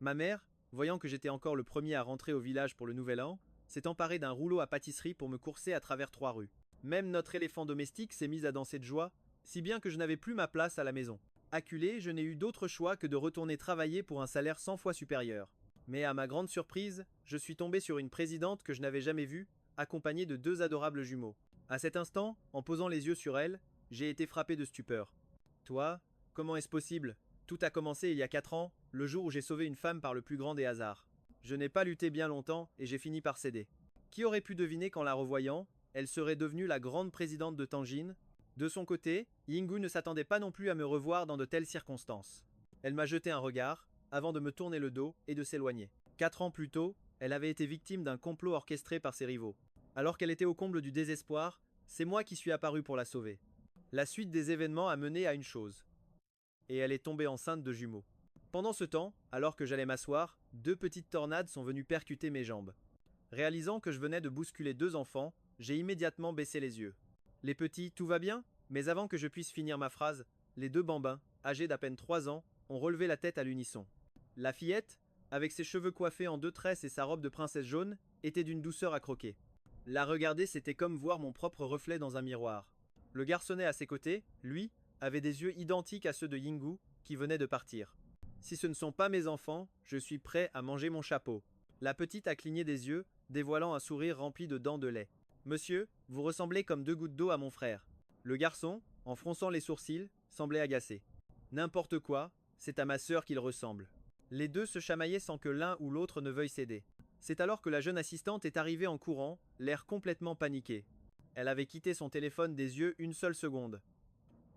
Ma mère, voyant que j'étais encore le premier à rentrer au village pour le nouvel an, s'est emparée d'un rouleau à pâtisserie pour me courser à travers 3 rues. Même notre éléphant domestique s'est mis à danser de joie, si bien que je n'avais plus ma place à la maison. Acculé, je n'ai eu d'autre choix que de retourner travailler pour un salaire 100 fois supérieur. Mais à ma grande surprise, je suis tombé sur une présidente que je n'avais jamais vue, accompagnée de 2 adorables jumeaux. À cet instant, en posant les yeux sur elle, j'ai été frappé de stupeur. Toi, comment est-ce possible? Tout a commencé il y a 4 ans, le jour où j'ai sauvé une femme par le plus grand des hasards. Je n'ai pas lutté bien longtemps et j'ai fini par céder. Qui aurait pu deviner qu'en la revoyant, elle serait devenue la grande présidente de Tangine? De son côté, Yingu ne s'attendait pas non plus à me revoir dans de telles circonstances. Elle m'a jeté un regard, avant de me tourner le dos et de s'éloigner. 4 ans plus tôt, elle avait été victime d'un complot orchestré par ses rivaux. Alors qu'elle était au comble du désespoir, c'est moi qui suis apparu pour la sauver. La suite des événements a mené à une chose. Et elle est tombée enceinte de jumeaux. Pendant ce temps, alors que j'allais m'asseoir, 2 petites tornades sont venues percuter mes jambes. Réalisant que je venais de bousculer 2 enfants, j'ai immédiatement baissé les yeux. Les petits, tout va bien? Mais avant que je puisse finir ma phrase, les 2 bambins, âgés d'à peine 3 ans, ont relevé la tête à l'unisson. La fillette, avec ses cheveux coiffés en 2 tresses et sa robe de princesse jaune, était d'une douceur à croquer. La regarder, c'était comme voir mon propre reflet dans un miroir. Le garçonnet à ses côtés, lui, avait des yeux identiques à ceux de Yingu, qui venait de partir. Si ce ne sont pas mes enfants, je suis prêt à manger mon chapeau. La petite a cligné des yeux, dévoilant un sourire rempli de dents de lait. Monsieur, vous ressemblez comme 2 gouttes d'eau à mon frère. Le garçon, en fronçant les sourcils, semblait agacé. N'importe quoi, c'est à ma sœur qu'il ressemble. Les deux se chamaillaient sans que l'un ou l'autre ne veuille céder. C'est alors que la jeune assistante est arrivée en courant, l'air complètement paniqué. Elle avait quitté son téléphone des yeux une seule seconde.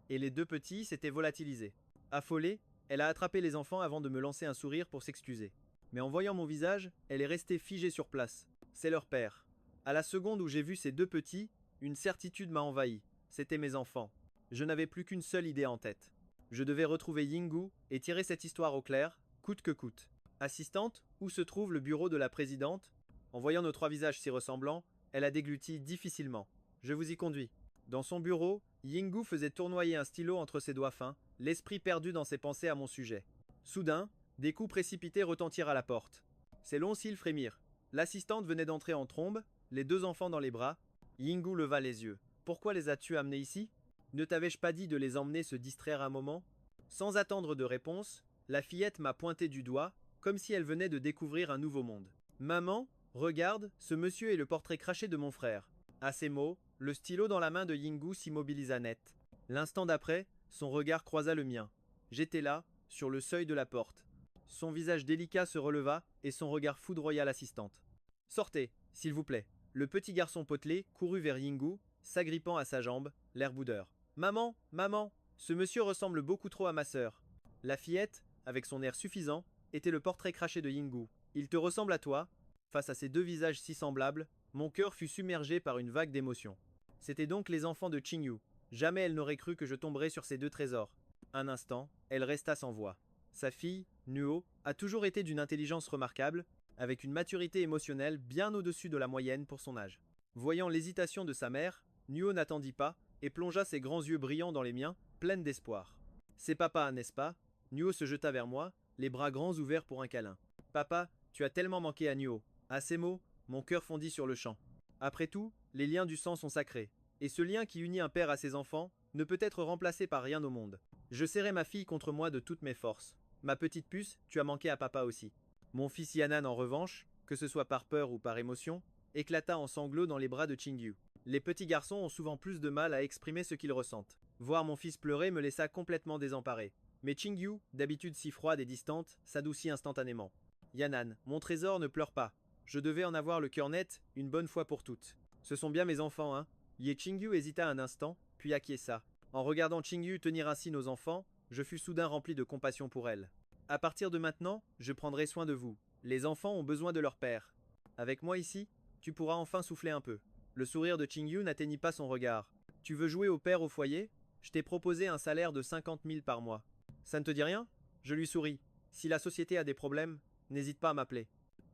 Et les 2 petits s'étaient volatilisés. Affolée, elle a attrapé les enfants avant de me lancer un sourire pour s'excuser. Mais en voyant mon visage, elle est restée figée sur place. C'est leur père. À la seconde où j'ai vu ces 2 petits, une certitude m'a envahi. C'étaient mes enfants. Je n'avais plus qu'une seule idée en tête. Je devais retrouver Yingu et tirer cette histoire au clair, coûte que coûte. Assistante, où se trouve le bureau de la présidente? En voyant nos 3 visages si ressemblants, elle a dégluti difficilement. Je vous y conduis. Dans son bureau, Yingu faisait tournoyer un stylo entre ses doigts fins, l'esprit perdu dans ses pensées à mon sujet. Soudain, des coups précipités retentirent à la porte. Ses longs cils frémirent. L'assistante venait d'entrer en trombe, les 2 enfants dans les bras. Yingu leva les yeux. Pourquoi les as-tu amenés ici? Ne t'avais-je pas dit de les emmener se distraire un moment? Sans attendre de réponse, la fillette m'a pointé du doigt, comme si elle venait de découvrir un nouveau monde. Maman, regarde, ce monsieur est le portrait craché de mon frère. À ces mots, le stylo dans la main de Yingu s'immobilisa net. L'instant d'après, son regard croisa le mien. J'étais là, sur le seuil de la porte. Son visage délicat se releva et son regard foudroya l'assistante. Sortez, s'il vous plaît. Le petit garçon potelé courut vers Yingu, s'agrippant à sa jambe, l'air boudeur. Maman, maman, ce monsieur ressemble beaucoup trop à ma sœur. La fillette, avec son air suffisant, était le portrait craché de Yingu. Il te ressemble à toi? Face à ces 2 visages si semblables, mon cœur fut submergé par une vague d'émotion. C'étaient donc les enfants de Qingyu. Jamais elle n'aurait cru que je tomberais sur ces 2 trésors. Un instant, elle resta sans voix. Sa fille, Nuo, a toujours été d'une intelligence remarquable, avec une maturité émotionnelle bien au-dessus de la moyenne pour son âge. Voyant l'hésitation de sa mère, Nuo n'attendit pas et plongea ses grands yeux brillants dans les miens, pleines d'espoir. C'est papa, n'est-ce pas? Nuo se jeta vers moi, les bras grands ouverts pour un câlin. Papa, tu as tellement manqué à Nuo. À ces mots, mon cœur fondit sur le champ. Après tout, les liens du sang sont sacrés, et ce lien qui unit un père à ses enfants ne peut être remplacé par rien au monde. Je serrai ma fille contre moi de toutes mes forces. Ma petite puce, tu as manqué à papa aussi. Mon fils Yanan, en revanche, que ce soit par peur ou par émotion, éclata en sanglots dans les bras de Qingyu. Les petits garçons ont souvent plus de mal à exprimer ce qu'ils ressentent. Voir mon fils pleurer me laissa complètement désemparé. Mais Qingyu, d'habitude si froide et distante, s'adoucit instantanément. Yanan, mon trésor, ne pleure pas. Je devais en avoir le cœur net, une bonne fois pour toutes. Ce sont bien mes enfants, hein? Ye Qingyu hésita un instant, puis acquiesça. En regardant Qingyu tenir ainsi nos enfants, je fus soudain rempli de compassion pour elle. À partir de maintenant, je prendrai soin de vous. Les enfants ont besoin de leur père. Avec moi ici, tu pourras enfin souffler un peu. Le sourire de Qingyu n'atteignit pas son regard. Tu veux jouer au père au foyer? Je t'ai proposé un salaire de 50 000 par mois. Ça ne te dit rien? Je lui souris. Si la société a des problèmes, n'hésite pas à m'appeler.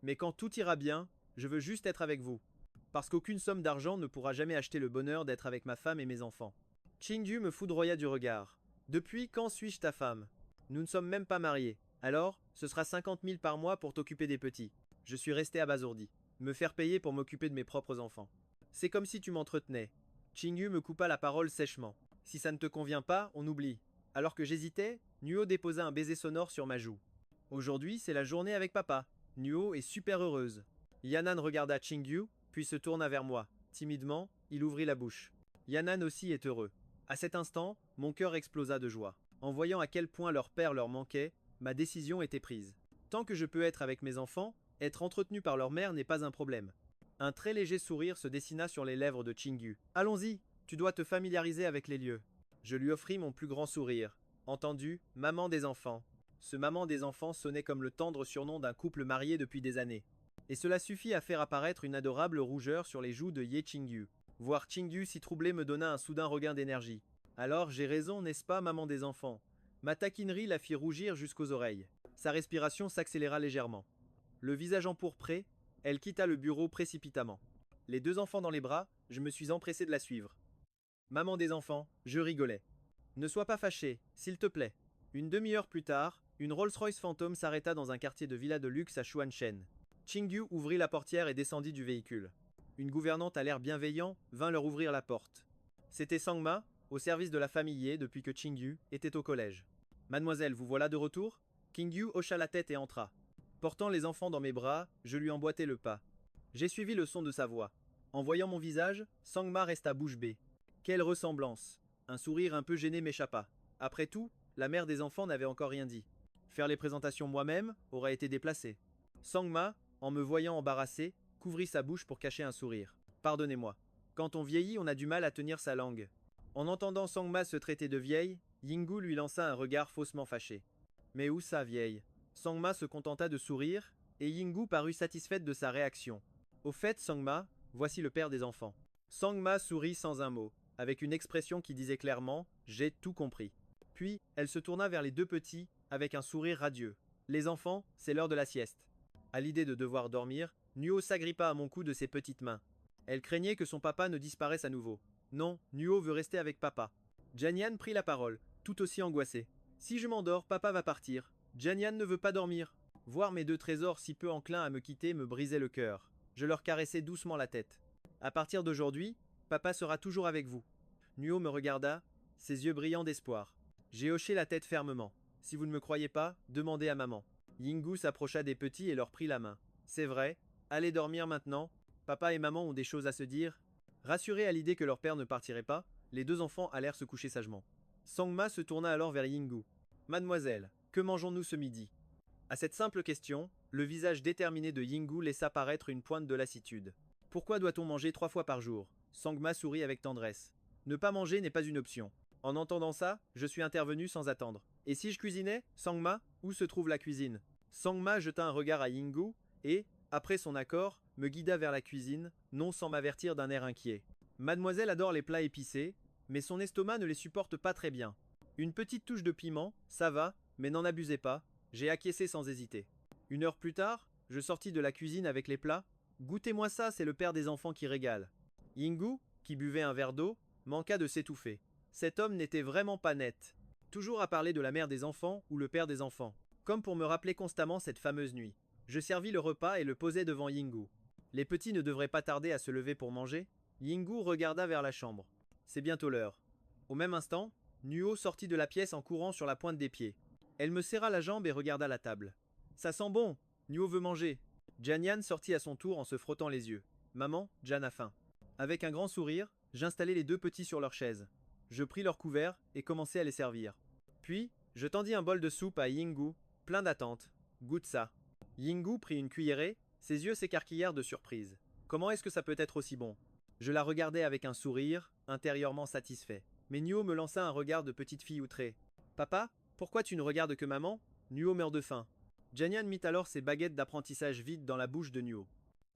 Mais quand tout ira bien, je veux juste être avec vous. Parce qu'aucune somme d'argent ne pourra jamais acheter le bonheur d'être avec ma femme et mes enfants. Qingyu me foudroya du regard. Depuis quand suis-je ta femme? Nous ne sommes même pas mariés. Alors, ce sera 50 000 par mois pour t'occuper des petits. Je suis resté abasourdi. Me faire payer pour m'occuper de mes propres enfants. C'est comme si tu m'entretenais. Chingyu me coupa la parole sèchement. Si ça ne te convient pas, on oublie. Alors que j'hésitais, Nuo déposa un baiser sonore sur ma joue. Aujourd'hui, c'est la journée avec papa. Nuo est super heureuse. Yanan regarda Chingyu, puis se tourna vers moi. Timidement, il ouvrit la bouche. Yanan aussi est heureux. À cet instant, mon cœur explosa de joie. En voyant à quel point leur père leur manquait, ma décision était prise. Tant que je peux être avec mes enfants, être entretenu par leur mère n'est pas un problème. Un très léger sourire se dessina sur les lèvres de Chingyu. Allons-y, tu dois te familiariser avec les lieux. Je lui offris mon plus grand sourire. Entendu, maman des enfants. Ce maman des enfants sonnait comme le tendre surnom d'un couple marié depuis des années. Et cela suffit à faire apparaître une adorable rougeur sur les joues de Ye Chingyu. Voir Chingyu si troublé me donna un soudain regain d'énergie. Alors j'ai raison, n'est-ce pas, maman des enfants? Ma taquinerie la fit rougir jusqu'aux oreilles. Sa respiration s'accéléra légèrement. Le visage empourpré, elle quitta le bureau précipitamment. Les deux enfants dans les bras, je me suis empressé de la suivre. Maman des enfants, je rigolais. Ne sois pas fâché, s'il te plaît. Une demi-heure plus tard, une Rolls-Royce fantôme s'arrêta dans un quartier de villa de luxe à Shuanshen. Chingyu ouvrit la portière et descendit du véhicule. Une gouvernante à l'air bienveillant vint leur ouvrir la porte. C'était Sangma, au service de la famille Ye depuis que Chingyu était au collège. Mademoiselle, vous voilà de retour? Chingyu hocha la tête et entra. Portant les enfants dans mes bras, je lui emboîtai le pas. J'ai suivi le son de sa voix. En voyant mon visage, Sangma resta bouche bée. Quelle ressemblance! Un sourire un peu gêné m'échappa. Après tout, la mère des enfants n'avait encore rien dit. Faire les présentations moi-même aurait été déplacé. Sangma, en me voyant embarrassé, couvrit sa bouche pour cacher un sourire. Pardonnez-moi. Quand on vieillit, on a du mal à tenir sa langue. En entendant Sangma se traiter de vieille, Yingu lui lança un regard faussement fâché. Mais où ça, vieille? Sangma se contenta de sourire, et Yingu parut satisfaite de sa réaction. Au fait, Sangma, voici le père des enfants. Sangma sourit sans un mot, avec une expression qui disait clairement « J'ai tout compris ». Puis, elle se tourna vers les deux petits, avec un sourire radieux. Les enfants, c'est l'heure de la sieste. À l'idée de devoir dormir, Nuo s'agrippa à mon cou de ses petites mains. Elle craignait que son papa ne disparaisse à nouveau. Non, Nuo veut rester avec papa. Jianyan prit la parole, tout aussi angoissé. Si je m'endors, papa va partir. Jianyan ne veut pas dormir. Voir mes deux trésors si peu enclins à me quitter me brisait le cœur. Je leur caressai doucement la tête. À partir d'aujourd'hui, papa sera toujours avec vous. Nuo me regarda, ses yeux brillants d'espoir. J'ai hoché la tête fermement. Si vous ne me croyez pas, demandez à maman. Yingu s'approcha des petits et leur prit la main. C'est vrai, allez dormir maintenant. Papa et maman ont des choses à se dire. Rassurés à l'idée que leur père ne partirait pas, les deux enfants allèrent se coucher sagement. Sangma se tourna alors vers Yingu. Mademoiselle, que mangeons-nous ce midi? À cette simple question, le visage déterminé de Yingu laissa paraître une pointe de lassitude. Pourquoi doit-on manger 3 fois par jour? Sangma sourit avec tendresse. Ne pas manger n'est pas une option. En entendant ça, je suis intervenu sans attendre. Et si je cuisinais, Sangma, où se trouve la cuisine? Sangma jeta un regard à Yingu et, après son accord, me guida vers la cuisine, non sans m'avertir d'un air inquiet. Mademoiselle adore les plats épicés, mais son estomac ne les supporte pas très bien. Une petite touche de piment, ça va, mais n'en abusez pas, j'ai acquiescé sans hésiter. 1 heure plus tard, je sortis de la cuisine avec les plats. Goûtez-moi ça, c'est le père des enfants qui régale. Yingu, qui buvait un verre d'eau, manqua de s'étouffer. Cet homme n'était vraiment pas net. Toujours à parler de la mère des enfants ou le père des enfants. Comme pour me rappeler constamment cette fameuse nuit. Je servis le repas et le posai devant Yingu. Les petits ne devraient pas tarder à se lever pour manger. Yingu regarda vers la chambre. C'est bientôt l'heure. Au même instant, Nuo sortit de la pièce en courant sur la pointe des pieds. Elle me serra la jambe et regarda la table. Ça sent bon. Nuo veut manger. Jianyan sortit à son tour en se frottant les yeux. Maman, Jan a faim. Avec un grand sourire, j'installai les deux petits sur leur chaise. Je pris leur couvert et commençai à les servir. Puis, je tendis un bol de soupe à Yingu, plein d'attente. Goûte ça. Yingu prit une cuillerée, ses yeux s'écarquillèrent de surprise. Comment est-ce que ça peut être aussi bon? Je la regardai avec un sourire, intérieurement satisfait. Mais Nuo me lança un regard de petite fille outrée. Papa, pourquoi tu ne regardes que maman? Nuo meurt de faim. Jianyan mit alors ses baguettes d'apprentissage vides dans la bouche de Nuo.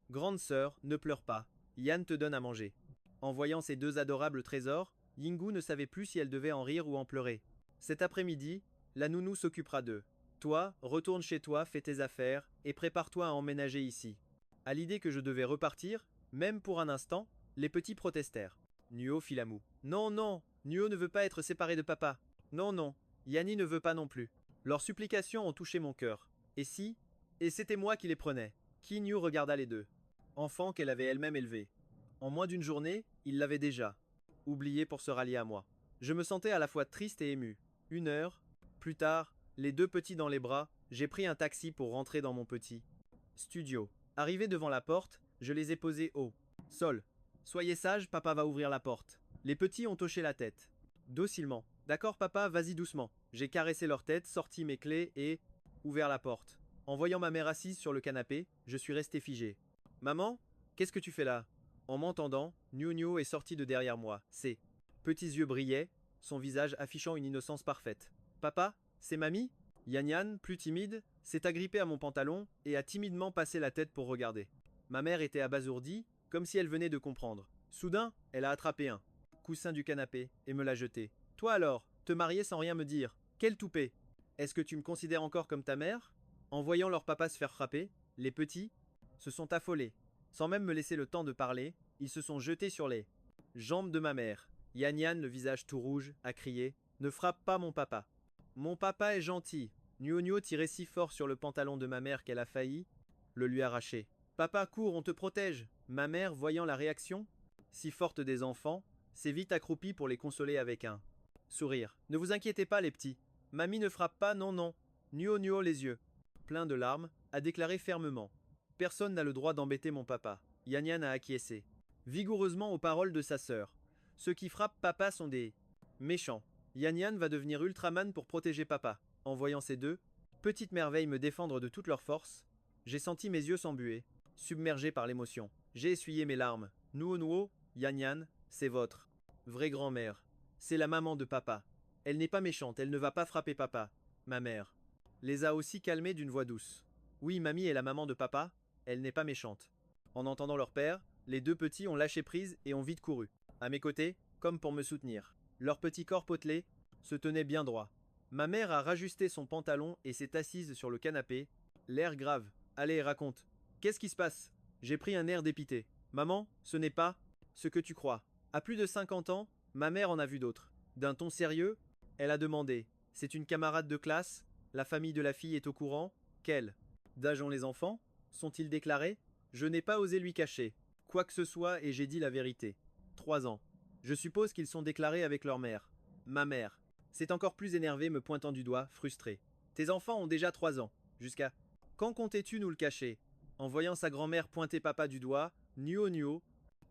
Grande sœur, ne pleure pas. Yan te donne à manger. En voyant ces deux adorables trésors, Yingu ne savait plus si elle devait en rire ou en pleurer. Cet après-midi, la nounou s'occupera d'eux. Toi, retourne chez toi, fais tes affaires, et prépare-toi à emménager ici. À l'idée que je devais repartir, même pour un instant, les petits protestèrent. Nuo fit la moue. Non, non, Nuo ne veut pas être séparé de papa. Non, non, Yanni ne veut pas non plus. Leurs supplications ont touché mon cœur. Et si? Et c'était moi qui les prenais. Kinyu regarda les deux. Enfants qu'elle avait elle-même élevés. En moins d'une journée, il l'avait déjà oublié pour se rallier à moi. Je me sentais à la fois triste et ému. 1 heure plus tard, les deux petits dans les bras, j'ai pris un taxi pour rentrer dans mon petit studio. Arrivé devant la porte, je les ai posés au sol. Soyez sages, papa va ouvrir la porte. Les petits ont hoché la tête. Docilement. D'accord papa, vas-y doucement. J'ai caressé leur tête, sorti mes clés et ouvert la porte. En voyant ma mère assise sur le canapé, je suis resté figé. Maman, qu'est-ce que tu fais là? En m'entendant, Niu est sorti de derrière moi. Ses petits yeux brillaient, son visage affichant une innocence parfaite. Papa, c'est mamie? Yan Yan, plus timide, s'est agrippée à mon pantalon et a timidement passé la tête pour regarder. Ma mère était abasourdie, comme si elle venait de comprendre. Soudain, elle a attrapé un coussin du canapé et me l'a jeté. Toi alors, te marier sans rien me dire. Quel toupet! Est-ce que tu me considères encore comme ta mère? En voyant leur papa se faire frapper, les petits se sont affolés. Sans même me laisser le temps de parler, ils se sont jetés sur les jambes de ma mère. Yan Yan, le visage tout rouge, a crié: Ne frappe pas mon papa. Mon papa est gentil. Niu tirait si fort sur le pantalon de ma mère qu'elle a failli le lui arracher. Papa, cours, on te protège. Ma mère, voyant la réaction si forte des enfants, s'est vite accroupie pour les consoler avec un sourire. Ne vous inquiétez pas, les petits. Mamie ne frappe pas, non, non. Niu les yeux pleins de larmes, a déclaré fermement: Personne n'a le droit d'embêter mon papa. Yan Yan a acquiescé vigoureusement aux paroles de sa sœur. Ceux qui frappent papa sont des méchants. Yan Yan va devenir Ultraman pour protéger papa. En voyant ces deux petites merveilles me défendre de toute leur force, j'ai senti mes yeux s'embuer, submergé par l'émotion. J'ai essuyé mes larmes. Nuo, Yan Yan, c'est votre vraie grand-mère. C'est la maman de papa. Elle n'est pas méchante, elle ne va pas frapper papa. Ma mère les a aussi calmés d'une voix douce. Oui, mamie est la maman de papa, elle n'est pas méchante. En entendant leur père, les deux petits ont lâché prise et ont vite couru. À mes côtés, comme pour me soutenir. Leur petit corps potelé se tenait bien droit. Ma mère a rajusté son pantalon et s'est assise sur le canapé, l'air grave. Allez, raconte. Qu'est-ce qui se passe? J'ai pris un air dépité. Maman, ce n'est pas ce que tu crois. À plus de 50 ans, ma mère en a vu d'autres. D'un ton sérieux, elle a demandé: C'est une camarade de classe? La famille de la fille est au courant? Quel d'âge ont les enfants? Sont-ils déclarés? Je n'ai pas osé lui cacher quoi que ce soit et j'ai dit la vérité. 3 ans. Je suppose qu'ils sont déclarés avec leur mère. Ma mère s'est encore plus énervée, me pointant du doigt, frustrée. Tes enfants ont déjà 3 ans. Jusqu'à quand comptais-tu nous le cacher? En voyant sa grand-mère pointer papa du doigt, Niu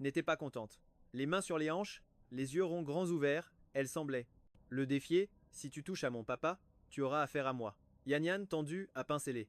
n'était pas contente. Les mains sur les hanches, les yeux ronds grands ouverts, elle semblait le défier. Si tu touches à mon papa, tu auras affaire à moi. Yan Yan tendu à pincer les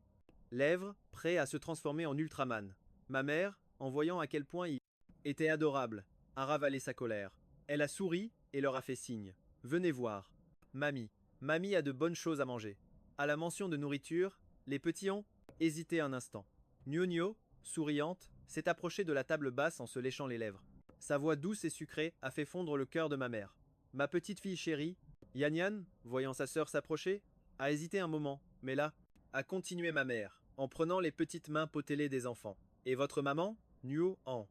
lèvres, prêt à se transformer en Ultraman. Ma mère, en voyant à quel point il était adorable, a ravalé sa colère. Elle a souri et leur a fait signe. Venez voir. Mamie. Mamie a de bonnes choses à manger. À la mention de nourriture, les petits ont hésité un instant. Niu, souriante, s'est approchée de la table basse en se léchant les lèvres. Sa voix douce et sucrée a fait fondre le cœur de ma mère. Ma petite fille chérie, Yan Yan, voyant sa sœur s'approcher, a hésité un moment, mais là, a continué ma mère, en prenant les petites mains potelées des enfants. Et votre maman? Niu en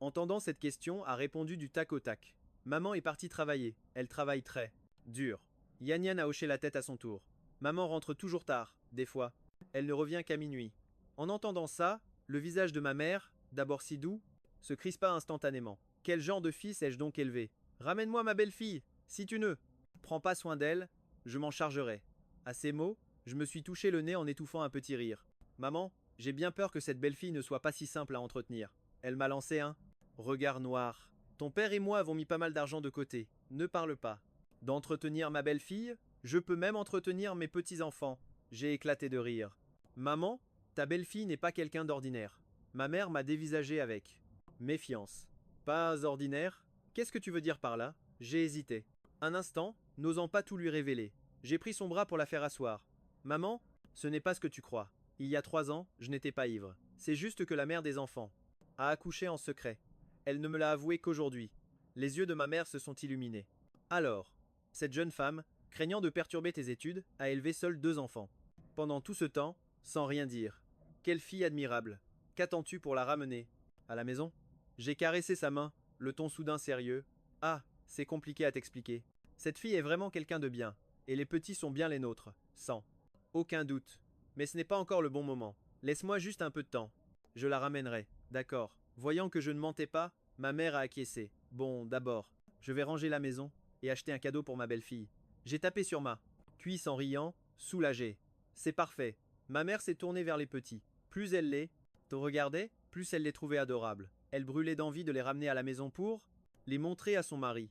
entendant cette question, a répondu du tac au tac. Maman est partie travailler, elle travaille très dur. Yan Yan a hoché la tête à son tour. Maman rentre toujours tard, des fois. Elle ne revient qu'à minuit. En entendant ça, le visage de ma mère, d'abord si doux, se crispa instantanément. Quel genre de fils ai-je donc élevé? Ramène-moi ma belle-fille, si tu ne prends pas soin d'elle, je m'en chargerai. À ces mots, je me suis touché le nez en étouffant un petit rire. Maman, j'ai bien peur que cette belle-fille ne soit pas si simple à entretenir. Elle m'a lancé un regard noir. Ton père et moi avons mis pas mal d'argent de côté. Ne parle pas. D'entretenir ma belle-fille? Je peux même entretenir mes petits-enfants. J'ai éclaté de rire. Maman, ta belle-fille n'est pas quelqu'un d'ordinaire. Ma mère m'a dévisagé avec méfiance. Pas ordinaire? Qu'est-ce que tu veux dire par là? J'ai hésité. Un instant, n'osant pas tout lui révéler. J'ai pris son bras pour la faire asseoir. Maman, ce n'est pas ce que tu crois. Il y a 3 ans, je n'étais pas ivre. C'est juste que la mère des enfants a accouché en secret. Elle ne me l'a avoué qu'aujourd'hui. Les yeux de ma mère se sont illuminés. Alors, cette jeune femme, craignant de perturber tes études, a élevé seule 2 enfants. Pendant tout ce temps, sans rien dire. Quelle fille admirable. Qu'attends-tu pour la ramener à la maison? J'ai caressé sa main, le ton soudain sérieux. Ah, c'est compliqué à t'expliquer. Cette fille est vraiment quelqu'un de bien, et les petits sont bien les nôtres. Sans Aucun doute. Mais ce n'est pas encore le bon moment. Laisse-moi juste un peu de temps. Je la ramènerai. D'accord. Voyant que je ne mentais pas, ma mère a acquiescé. Bon, d'abord, je vais ranger la maison et acheter un cadeau pour ma belle-fille. J'ai tapé sur ma cuisse en riant, soulagé. C'est parfait. Ma mère s'est tournée vers les petits. Plus elle les te regardait, plus elle les trouvait adorables. Elle brûlait d'envie de les ramener à la maison pour les montrer à son mari.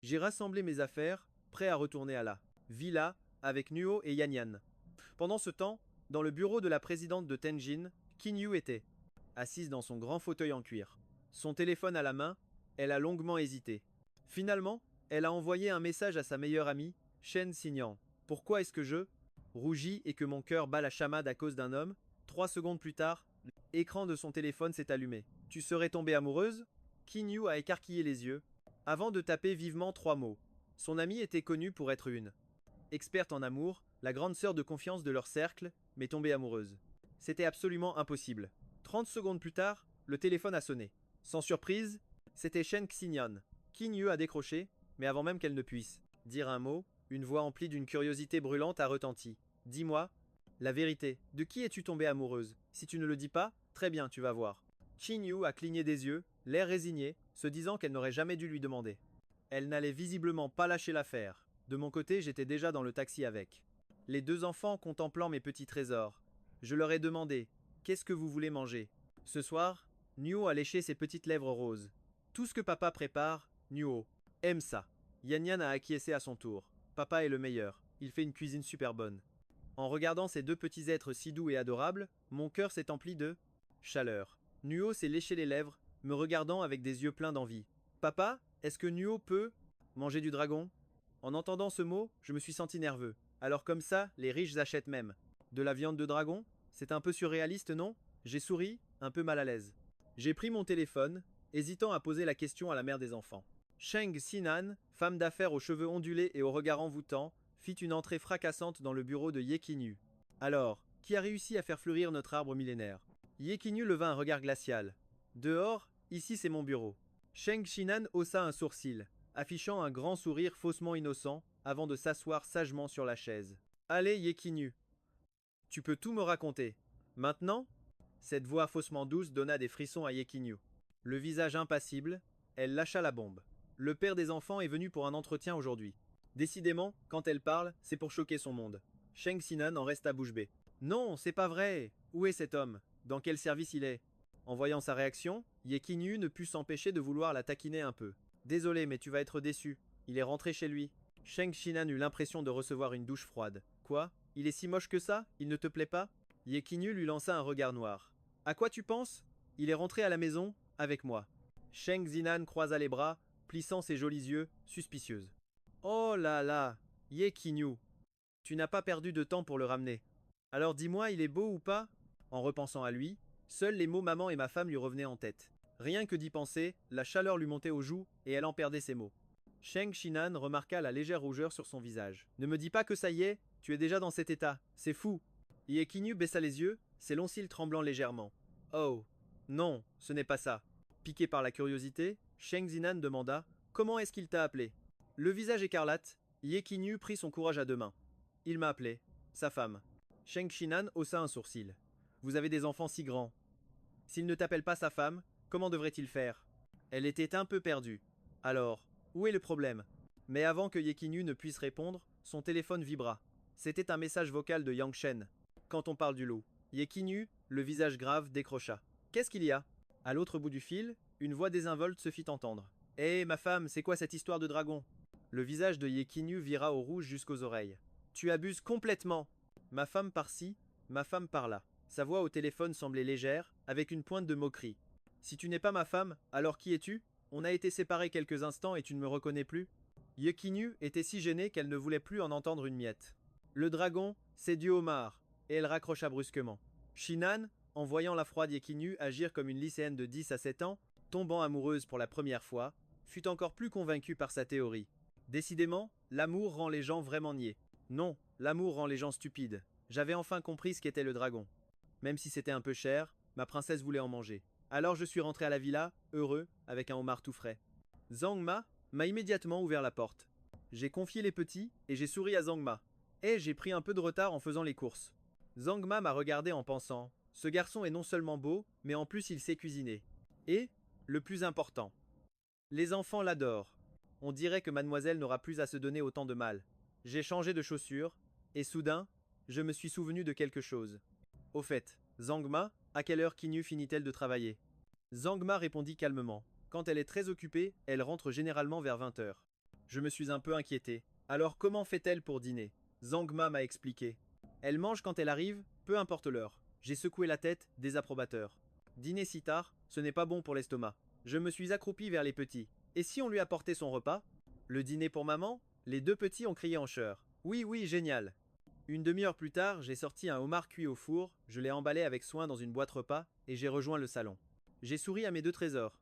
J'ai rassemblé mes affaires, prêt à retourner à la villa avec Nuo et Yanyan. Pendant ce temps, dans le bureau de la présidente de Tenjin, Kinyu était assise dans son grand fauteuil en cuir. Son téléphone à la main, elle a longuement hésité. Finalement, elle a envoyé un message à sa meilleure amie, Shen Xinyan. Pourquoi est-ce que je rougis et que mon cœur bat la chamade à cause d'un homme? 3 secondes plus tard, l'écran de son téléphone s'est allumé. Tu serais tombée amoureuse? Kinyu a écarquillé les yeux, avant de taper vivement 3 mots. Son amie était connue pour être une experte en amour, la grande sœur de confiance de leur cercle, mais tombée amoureuse. C'était absolument impossible. 30 secondes plus tard, le téléphone a sonné. Sans surprise, c'était Shen Xinyan. Kinyu a décroché, mais avant même qu'elle ne puisse dire un mot, une voix emplie d'une curiosité brûlante a retenti. Dis-moi, la vérité, de qui es-tu tombée amoureuse? Si tu ne le dis pas, très bien, tu vas voir. Kinyu a cligné des yeux, l'air résigné, se disant qu'elle n'aurait jamais dû lui demander. Elle n'allait visiblement pas lâcher l'affaire. De mon côté, j'étais déjà dans le taxi avec les 2 enfants contemplant mes petits trésors. Je leur ai demandé: qu'est-ce que vous voulez manger? Ce soir, Nuo a léché ses petites lèvres roses. Tout ce que papa prépare, Nuo aime ça. Yanyan a acquiescé à son tour. Papa est le meilleur. Il fait une cuisine super bonne. En regardant ces 2 petits êtres si doux et adorables, mon cœur s'est empli de chaleur. Nuo s'est léché les lèvres, me regardant avec des yeux pleins d'envie. Papa, est-ce que Nuo peut manger du dragon? En entendant ce mot, je me suis senti nerveux. Alors comme ça, les riches achètent même de la viande de dragon? C'est un peu surréaliste, non? J'ai souri, un peu mal à l'aise. J'ai pris mon téléphone, hésitant à poser la question à la mère des enfants. Sheng Xinan, femme d'affaires aux cheveux ondulés et au regard envoûtant, fit une entrée fracassante dans le bureau de Ye Kinyu. Alors, qui a réussi à faire fleurir notre arbre millénaire? Ye Kinyu leva un regard glacial. Dehors, ici c'est mon bureau. Sheng Xinan haussa un sourcil, affichant un grand sourire faussement innocent, avant de s'asseoir sagement sur la chaise. Allez, Ye Kinyu, tu peux tout me raconter. Maintenant? Cette voix faussement douce donna des frissons à Ye Kinyu. Le visage impassible, elle lâcha la bombe. Le père des enfants est venu pour un entretien aujourd'hui. Décidément, quand elle parle, c'est pour choquer son monde. Sheng Xinan en resta bouche bée. Non, c'est pas vrai. Où est cet homme? Dans quel service il est? En voyant sa réaction, Ye Kinyu ne put s'empêcher de vouloir la taquiner un peu. Désolé, mais tu vas être déçu. Il est rentré chez lui. Sheng Xinan eut l'impression de recevoir une douche froide. Quoi? Il est si moche que ça? Il ne te plaît pas? Ye Kinyu lui lança un regard noir. À quoi tu penses? Il est rentré à la maison, avec moi. Sheng Xinan croisa les bras, plissant ses jolis yeux, suspicieuse. Oh là là, Ye Kinyu, tu n'as pas perdu de temps pour le ramener. Alors dis-moi, il est beau ou pas? En repensant à lui, seuls les mots maman et ma femme lui revenaient en tête. Rien que d'y penser, la chaleur lui montait aux joues et elle en perdait ses mots. Sheng Xinan remarqua la légère rougeur sur son visage. Ne me dis pas que ça y est, tu es déjà dans cet état, c'est fou. Ye Kinyu baissa les yeux, ses longs cils tremblant légèrement. Oh, non, ce n'est pas ça. Piqué par la curiosité, Sheng Xinan demanda: comment est-ce qu'il t'a appelé? Le visage écarlate, Ye Kinyu prit son courage à 2 mains. Il m'a appelé, sa femme. Sheng Xinan haussa un sourcil. Vous avez des enfants si grands. S'il ne t'appelle pas sa femme, comment devrait-il faire? Elle était un peu perdue. Alors, où est le problème? Mais avant que Ye Kinyu ne puisse répondre, son téléphone vibra. C'était un message vocal de Yang Shen. Quand on parle du loup, Ye Kinyu, le visage grave, décrocha. Qu'est-ce qu'il y a? À l'autre bout du fil, une voix désinvolte se fit entendre. Hé, ma femme, c'est quoi cette histoire de dragon? Le visage de Ye Kinyu vira au rouge jusqu'aux oreilles. Tu abuses complètement. Ma femme par-ci, ma femme par-là. Sa voix au téléphone semblait légère, avec une pointe de moquerie. Si tu n'es pas ma femme, alors qui es-tu? On a été séparés quelques instants et tu ne me reconnais plus? Ye Kinyu était si gênée qu'elle ne voulait plus en entendre une miette. Le dragon, c'est du homard. Et elle raccrocha brusquement. Shinan, en voyant la froide Ye Kinyu agir comme une lycéenne de 10 à 7 ans, tombant amoureuse pour la première fois, fut encore plus convaincue par sa théorie. Décidément, l'amour rend les gens vraiment niais. Non, l'amour rend les gens stupides. J'avais enfin compris ce qu'était le dragon. Même si c'était un peu cher, ma princesse voulait en manger. Alors je suis rentré à la villa, heureux, avec un homard tout frais. Zhang Ma m'a immédiatement ouvert la porte. J'ai confié les petits et j'ai souri à Zhang Ma. Eh, j'ai pris un peu de retard en faisant les courses. Zangma m'a regardé en pensant, ce garçon est non seulement beau, mais en plus il sait cuisiner. Et, le plus important, les enfants l'adorent. On dirait que mademoiselle n'aura plus à se donner autant de mal. J'ai changé de chaussures, et soudain, je me suis souvenu de quelque chose. Au fait, Zangma, à quelle heure Kinyu finit-elle de travailler? Zangma répondit calmement. Quand elle est très occupée, elle rentre généralement vers 20 heures. Je me suis un peu inquiété. Alors comment fait-elle pour dîner? Zangma m'a expliqué. Elle mange quand elle arrive, peu importe l'heure. J'ai secoué la tête, désapprobateur. Dîner si tard, ce n'est pas bon pour l'estomac. Je me suis accroupi vers les petits. Et si on lui apportait son repas? Le dîner pour maman? Les deux petits ont crié en chœur. Oui, oui, génial. Une demi-heure plus tard, j'ai sorti un homard cuit au four, je l'ai emballé avec soin dans une boîte repas, et j'ai rejoint le salon. J'ai souri à mes deux trésors.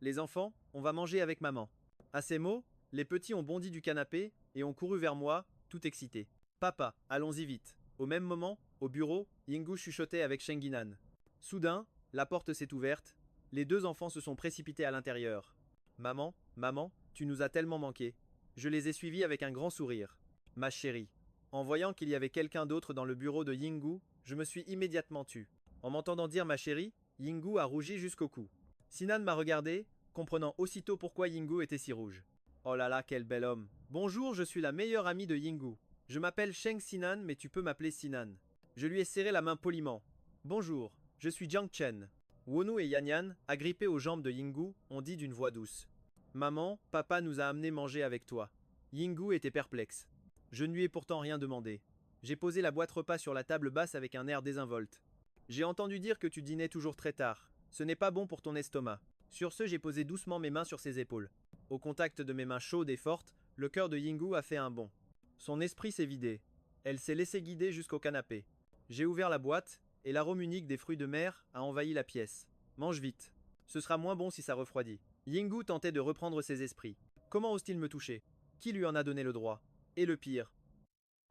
Les enfants, on va manger avec maman. À ces mots, les petits ont bondi du canapé et ont couru vers moi, tout excités. Papa, allons-y vite. Au même moment, au bureau, Yingu chuchotait avec Shenginan. Soudain, la porte s'est ouverte, les deux enfants se sont précipités à l'intérieur. Maman, maman, tu nous as tellement manqué. Je les ai suivis avec un grand sourire. Ma chérie. En voyant qu'il y avait quelqu'un d'autre dans le bureau de Yingu, je me suis immédiatement tu. En m'entendant dire ma chérie, Yingu a rougi jusqu'au cou. Sinan m'a regardé, comprenant aussitôt pourquoi Yingu était si rouge. Oh là là, quel bel homme. Bonjour, je suis la meilleure amie de Yingu. Je m'appelle Sheng Sinan, mais tu peux m'appeler Sinan. Je lui ai serré la main poliment. Bonjour, je suis Jiang Chen. Wonu et Yanyan, agrippés aux jambes de Yingu, ont dit d'une voix douce. Maman, papa nous a amené manger avec toi. Yingu était perplexe. Je ne lui ai pourtant rien demandé. J'ai posé la boîte repas sur la table basse avec un air désinvolte. J'ai entendu dire que tu dînais toujours très tard. Ce n'est pas bon pour ton estomac. Sur ce, j'ai posé doucement mes mains sur ses épaules. Au contact de mes mains chaudes et fortes, le cœur de Yingu a fait un bond. Son esprit s'est vidé. Elle s'est laissée guider jusqu'au canapé. J'ai ouvert la boîte, et l'arôme unique des fruits de mer a envahi la pièce. Mange vite. Ce sera moins bon si ça refroidit. Yingu tentait de reprendre ses esprits. Comment ose-t-il me toucher? Qui lui en a donné le droit? Et le pire,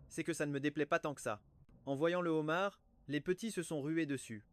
c'est que ça ne me déplaît pas tant que ça. En voyant le homard, les petits se sont rués dessus.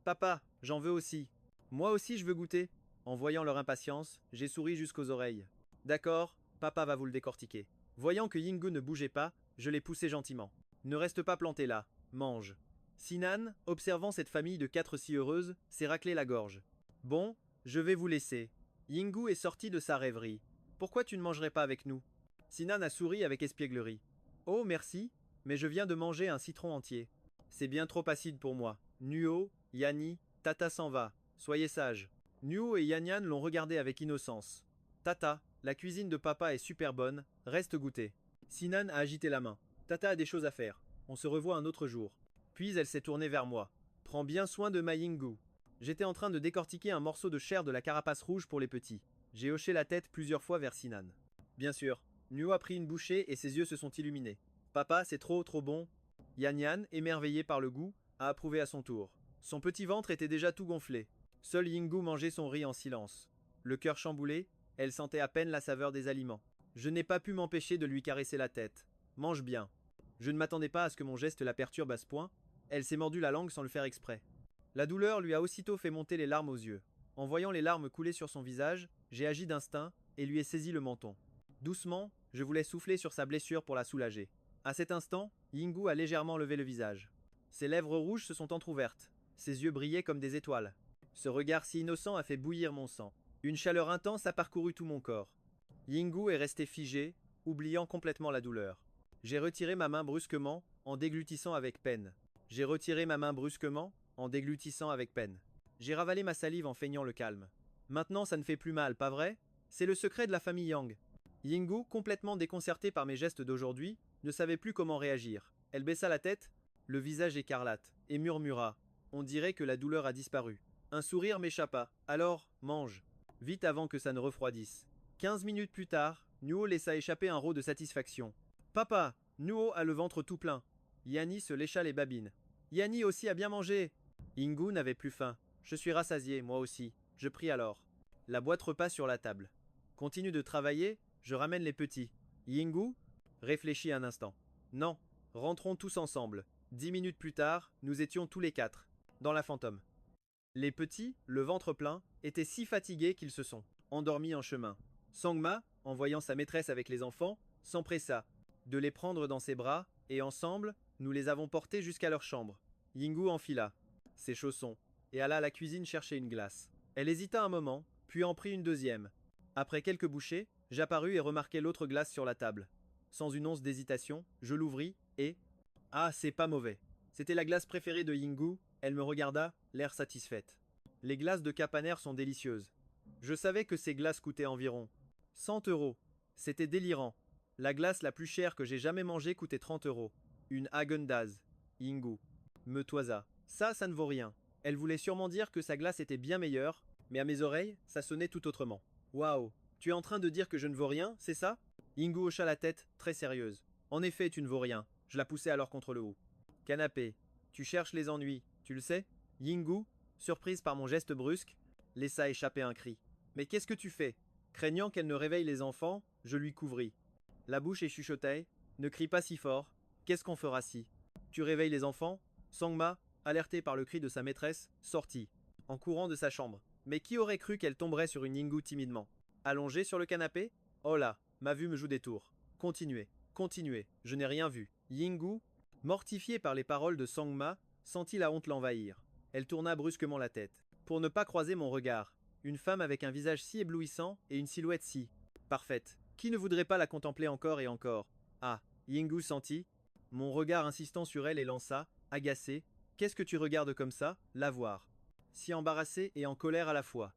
Papa, j'en veux aussi. Moi aussi je veux goûter. En voyant leur impatience, j'ai souri jusqu'aux oreilles. D'accord, papa va vous le décortiquer. Voyant que Yingu ne bougeait pas, je l'ai poussé gentiment. Ne reste pas planté là, mange. Sinan, observant cette famille de quatre si heureuses, s'est raclé la gorge. Bon, je vais vous laisser. Yingu est sorti de sa rêverie. Pourquoi tu ne mangerais pas avec nous? Sinan a souri avec espièglerie. Oh, merci, mais je viens de manger un citron entier. C'est bien trop acide pour moi. Nuo, Yani, Tata s'en va. Soyez sages. Nuo et Yanyan l'ont regardé avec innocence. Tata, la cuisine de papa est super bonne, reste goûter. Sinan a agité la main. Tata a des choses à faire. On se revoit un autre jour. Puis elle s'est tournée vers moi. Prends bien soin de ma Yingu. J'étais en train de décortiquer un morceau de chair de la carapace rouge pour les petits. J'ai hoché la tête plusieurs fois vers Sinan. Bien sûr, Nuo a pris une bouchée et ses yeux se sont illuminés. Papa, c'est trop bon. Yanyan, émerveillé par le goût, a approuvé à son tour. Son petit ventre était déjà tout gonflé. Seul Yingu mangeait son riz en silence. Le cœur chamboulé, elle sentait à peine la saveur des aliments. Je n'ai pas pu m'empêcher de lui caresser la tête. Mange bien. Je ne m'attendais pas à ce que mon geste la perturbe à ce point. Elle s'est mordu la langue sans le faire exprès. La douleur lui a aussitôt fait monter les larmes aux yeux. En voyant les larmes couler sur son visage, j'ai agi d'instinct et lui ai saisi le menton. Doucement, je voulais souffler sur sa blessure pour la soulager. À cet instant, Yingu a légèrement levé le visage. Ses lèvres rouges se sont entr'ouvertes. Ses yeux brillaient comme des étoiles. Ce regard si innocent a fait bouillir mon sang. Une chaleur intense a parcouru tout mon corps. Yingu est resté figé, oubliant complètement la douleur. J'ai retiré ma main brusquement, en déglutissant avec peine. J'ai retiré ma main brusquement, en déglutissant avec peine. J'ai ravalé ma salive en feignant le calme. Maintenant ça ne fait plus mal, pas vrai? C'est le secret de la famille Yang. Yingu, complètement déconcertée par mes gestes d'aujourd'hui, ne savait plus comment réagir. Elle baissa la tête, le visage écarlate, et murmura. On dirait que la douleur a disparu. Un sourire m'échappa. Alors, mange. Vite avant que ça ne refroidisse. 15 minutes plus tard, Nuo laissa échapper un rot de satisfaction. Papa, Nuo a le ventre tout plein. Yani se lécha les babines. Yani aussi a bien mangé. Yingu n'avait plus faim. Je suis rassasié, moi aussi. Je prie alors. La boîte repasse sur la table. Continue de travailler, je ramène les petits. Yingu réfléchit un instant. Non, rentrons tous ensemble. 10 minutes plus tard, nous étions tous les quatre, dans la fantôme. Les petits, le ventre plein, étaient si fatigués qu'ils se sont endormis en chemin. Sangma, en voyant sa maîtresse avec les enfants, s'empressa de les prendre dans ses bras Et ensemble, nous les avons portés jusqu'à leur chambre. Yingu enfila ses chaussons et alla à la cuisine chercher une glace. Elle hésita un moment, puis en prit une deuxième. Après quelques bouchées, j'apparus et remarquai l'autre glace sur la table. Sans une once d'hésitation, je l'ouvris et... Ah, c'est pas mauvais. C'était la glace préférée de Yingu, elle me regarda, l'air satisfaite. Les glaces de Capaner sont délicieuses. Je savais que ces glaces coûtaient environ 100 €. C'était délirant. La glace la plus chère que j'ai jamais mangée coûtait 30 €. Une Häagen-Dazs. Yingu me toisa. Ça ne vaut rien. Elle voulait sûrement dire que sa glace était bien meilleure, mais à mes oreilles, ça sonnait tout autrement. Waouh, tu es en train de dire que je ne vaux rien, c'est ça? Yingu hocha la tête, très sérieuse. En effet, tu ne vaux rien. Je la poussai alors contre le haut. Canapé, tu cherches les ennuis, tu le sais? Yingu, surprise par mon geste brusque, laissa échapper un cri. Mais qu'est-ce que tu fais? Craignant qu'elle ne réveille les enfants, je lui couvris la bouche et chuchotai. Ne crie pas si fort. Qu'est-ce qu'on fera si tu réveilles les enfants? Sangma, alertée par le cri de sa maîtresse, sortit, en courant de sa chambre. Mais qui aurait cru qu'elle tomberait sur une Yingu timidement? Allongée sur le canapé? Oh là, ma vue me joue des tours. Continuez, continuez, je n'ai rien vu. Yingu, mortifiée par les paroles de Sangma, sentit la honte l'envahir. Elle tourna brusquement la tête, pour ne pas croiser mon regard. Une femme avec un visage si éblouissant et une silhouette si parfaite. Qui ne voudrait pas la contempler encore et encore? Ah, Yingu sentit mon regard insistant sur elle et lança, agacé, qu'est-ce que tu regardes comme ça? La voir. Si embarrassée et en colère à la fois.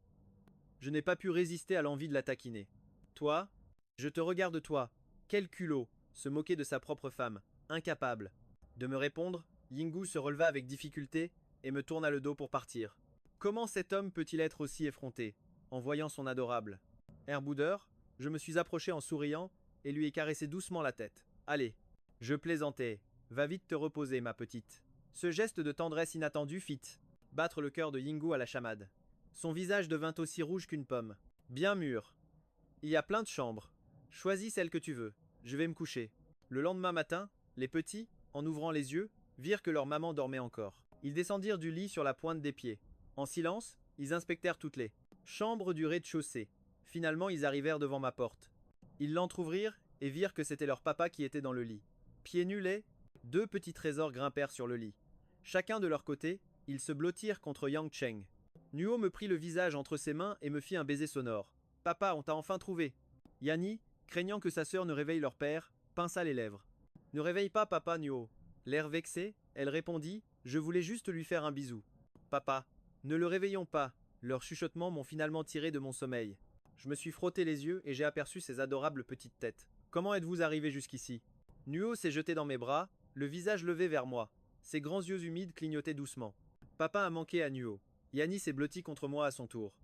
Je n'ai pas pu résister à l'envie de la taquiner. Toi? Je te regarde toi. Quel culot! Se moquer de sa propre femme. Incapable de me répondre, Yingu se releva avec difficulté et me tourna le dos pour partir. Comment cet homme peut-il être aussi effronté, en voyant son adorable Airboudeur, je me suis approché en souriant et lui ai caressé doucement la tête. Allez, je plaisantais. Va vite te reposer, ma petite. Ce geste de tendresse inattendue fit battre le cœur de Yingu à la chamade. Son visage devint aussi rouge qu'une pomme. Bien mûr. Il y a plein de chambres. Choisis celle que tu veux. Je vais me coucher. Le lendemain matin, les petits, en ouvrant les yeux, virent que leur maman dormait encore. Ils descendirent du lit sur la pointe des pieds. En silence, ils inspectèrent toutes les chambres du rez-de-chaussée. Finalement, ils arrivèrent devant ma porte. Ils l'entr'ouvrirent et virent que c'était leur papa qui était dans le lit. Pieds nus et deux petits trésors grimpèrent sur le lit. Chacun de leur côté, ils se blottirent contre Yang Cheng. Nuo me prit le visage entre ses mains et me fit un baiser sonore. Papa, on t'a enfin trouvé. Yanni, craignant que sa sœur ne réveille leur père, pinça les lèvres. Ne réveille pas papa, Nuo. L'air vexé, elle répondit, je voulais juste lui faire un bisou. Papa, ne le réveillons pas. Leurs chuchotements m'ont finalement tiré de mon sommeil. Je me suis frotté les yeux et j'ai aperçu ces adorables petites têtes. Comment êtes-vous arrivés jusqu'ici? Nuo s'est jeté dans mes bras, le visage levé vers moi. Ses grands yeux humides clignotaient doucement. Papa a manqué à Nuo. Yanni s'est blotti contre moi à son tour.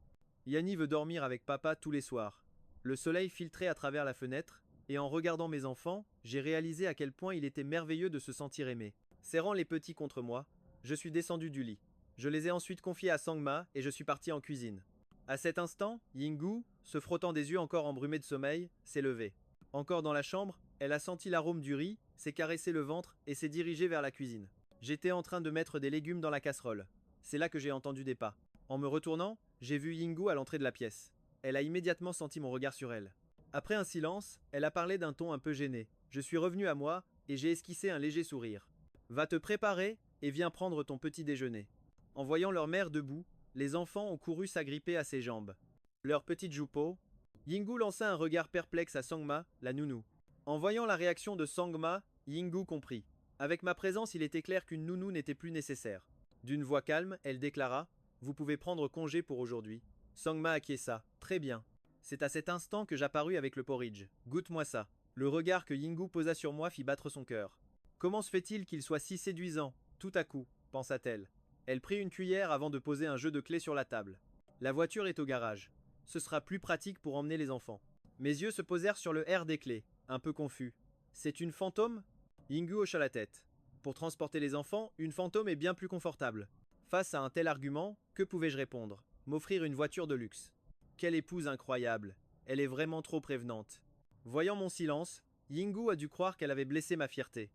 Yanni veut dormir avec papa tous les soirs. Le soleil filtrait à travers la fenêtre, et en regardant mes enfants, j'ai réalisé à quel point il était merveilleux de se sentir aimé. Serrant les petits contre moi, je suis descendu du lit. Je les ai ensuite confiés à Sangma et je suis parti en cuisine. À cet instant, Yingu, se frottant des yeux encore embrumés de sommeil, s'est levée. Encore dans la chambre, elle a senti l'arôme du riz, s'est caressé le ventre et s'est dirigée vers la cuisine. J'étais en train de mettre des légumes dans la casserole. C'est là que j'ai entendu des pas. En me retournant, j'ai vu Yingu à l'entrée de la pièce. Elle a immédiatement senti mon regard sur elle. Après un silence, elle a parlé d'un ton un peu gêné. Je suis revenu à moi et j'ai esquissé un léger sourire. Va te préparer et viens prendre ton petit déjeuner. En voyant leur mère debout, les enfants ont couru s'agripper à ses jambes. Leur petite joupeau. Yingu lança un regard perplexe à Sangma, la nounou. En voyant la réaction de Sangma, Yingu comprit. Avec ma présence, il était clair qu'une nounou n'était plus nécessaire. D'une voix calme, elle déclara « Vous pouvez prendre congé pour aujourd'hui ». Sangma acquiesça. Très bien. C'est à cet instant que j'apparus avec le porridge. Goûte-moi ça. Le regard que Yingu posa sur moi fit battre son cœur. Comment se fait-il qu'il soit si séduisant, tout à coup, pensa-t-elle. Elle prit une cuillère avant de poser un jeu de clés sur la table. La voiture est au garage. Ce sera plus pratique pour emmener les enfants. Mes yeux se posèrent sur le R des clés, un peu confus. C'est une fantôme? Yingu hocha la tête. Pour transporter les enfants, une fantôme est bien plus confortable. Face à un tel argument, que pouvais-je répondre? M'offrir une voiture de luxe. Quelle épouse incroyable. Elle est vraiment trop prévenante. Voyant mon silence, Yingu a dû croire qu'elle avait blessé ma fierté.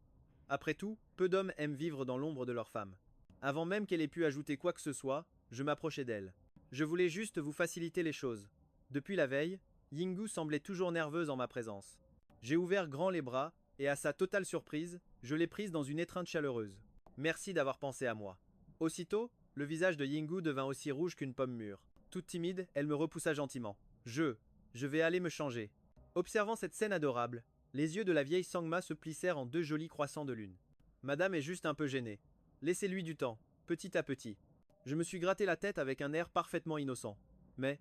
Après tout, peu d'hommes aiment vivre dans l'ombre de leur femme. Avant même qu'elle ait pu ajouter quoi que ce soit, je m'approchai d'elle. Je voulais juste vous faciliter les choses. Depuis la veille, Yingu semblait toujours nerveuse en ma présence. J'ai ouvert grand les bras, et à sa totale surprise, Je l'ai prise dans une étreinte chaleureuse. Merci d'avoir pensé à moi. Aussitôt, le visage de Yingu devint aussi rouge qu'une pomme mûre. Toute timide, elle me repoussa gentiment. Je vais aller me changer. Observant cette scène adorable, les yeux de la vieille Sangma se plissèrent en deux jolis croissants de lune. Madame est juste un peu gênée. Laissez-lui du temps, petit à petit. Je me suis gratté la tête avec un air parfaitement innocent. Mais,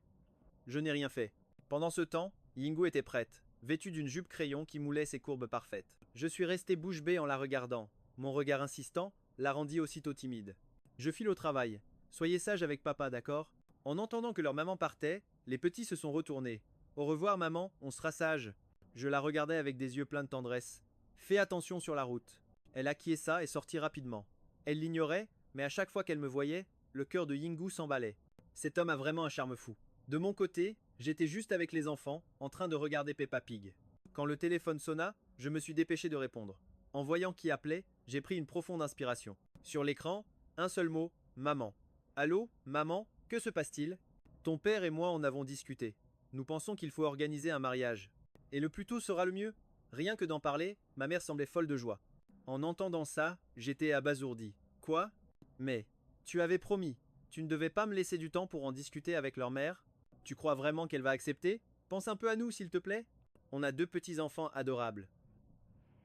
je n'ai rien fait. Pendant ce temps, Yingu était prête, vêtue d'une jupe crayon qui moulait ses courbes parfaites. Je suis resté bouche bée en la regardant. Mon regard insistant la rendit aussitôt timide. Je file au travail. Soyez sage avec papa, d'accord? En entendant que leur maman partait, les petits se sont retournés. Au revoir maman, on sera sage. Je la regardais avec des yeux pleins de tendresse. Fais attention sur la route. Elle acquiesça et sortit rapidement. Elle l'ignorait, mais à chaque fois qu'elle me voyait, le cœur de Yingu s'emballait. Cet homme a vraiment un charme fou. De mon côté, j'étais juste avec les enfants, en train de regarder Peppa Pig. Quand le téléphone sonna, je me suis dépêché de répondre. En voyant qui appelait, j'ai pris une profonde inspiration. Sur l'écran, un seul mot, maman. Allô, maman, que se passe-t-il? Ton père et moi en avons discuté. Nous pensons qu'il faut organiser un mariage. Et le plus tôt sera le mieux. Rien que d'en parler, ma mère semblait folle de joie. En entendant ça, j'étais abasourdi. Quoi? Mais, tu avais promis. Tu ne devais pas me laisser du temps pour en discuter avec leur mère? Tu crois vraiment qu'elle va accepter? Pense un peu à nous, s'il te plaît. On a deux petits-enfants adorables.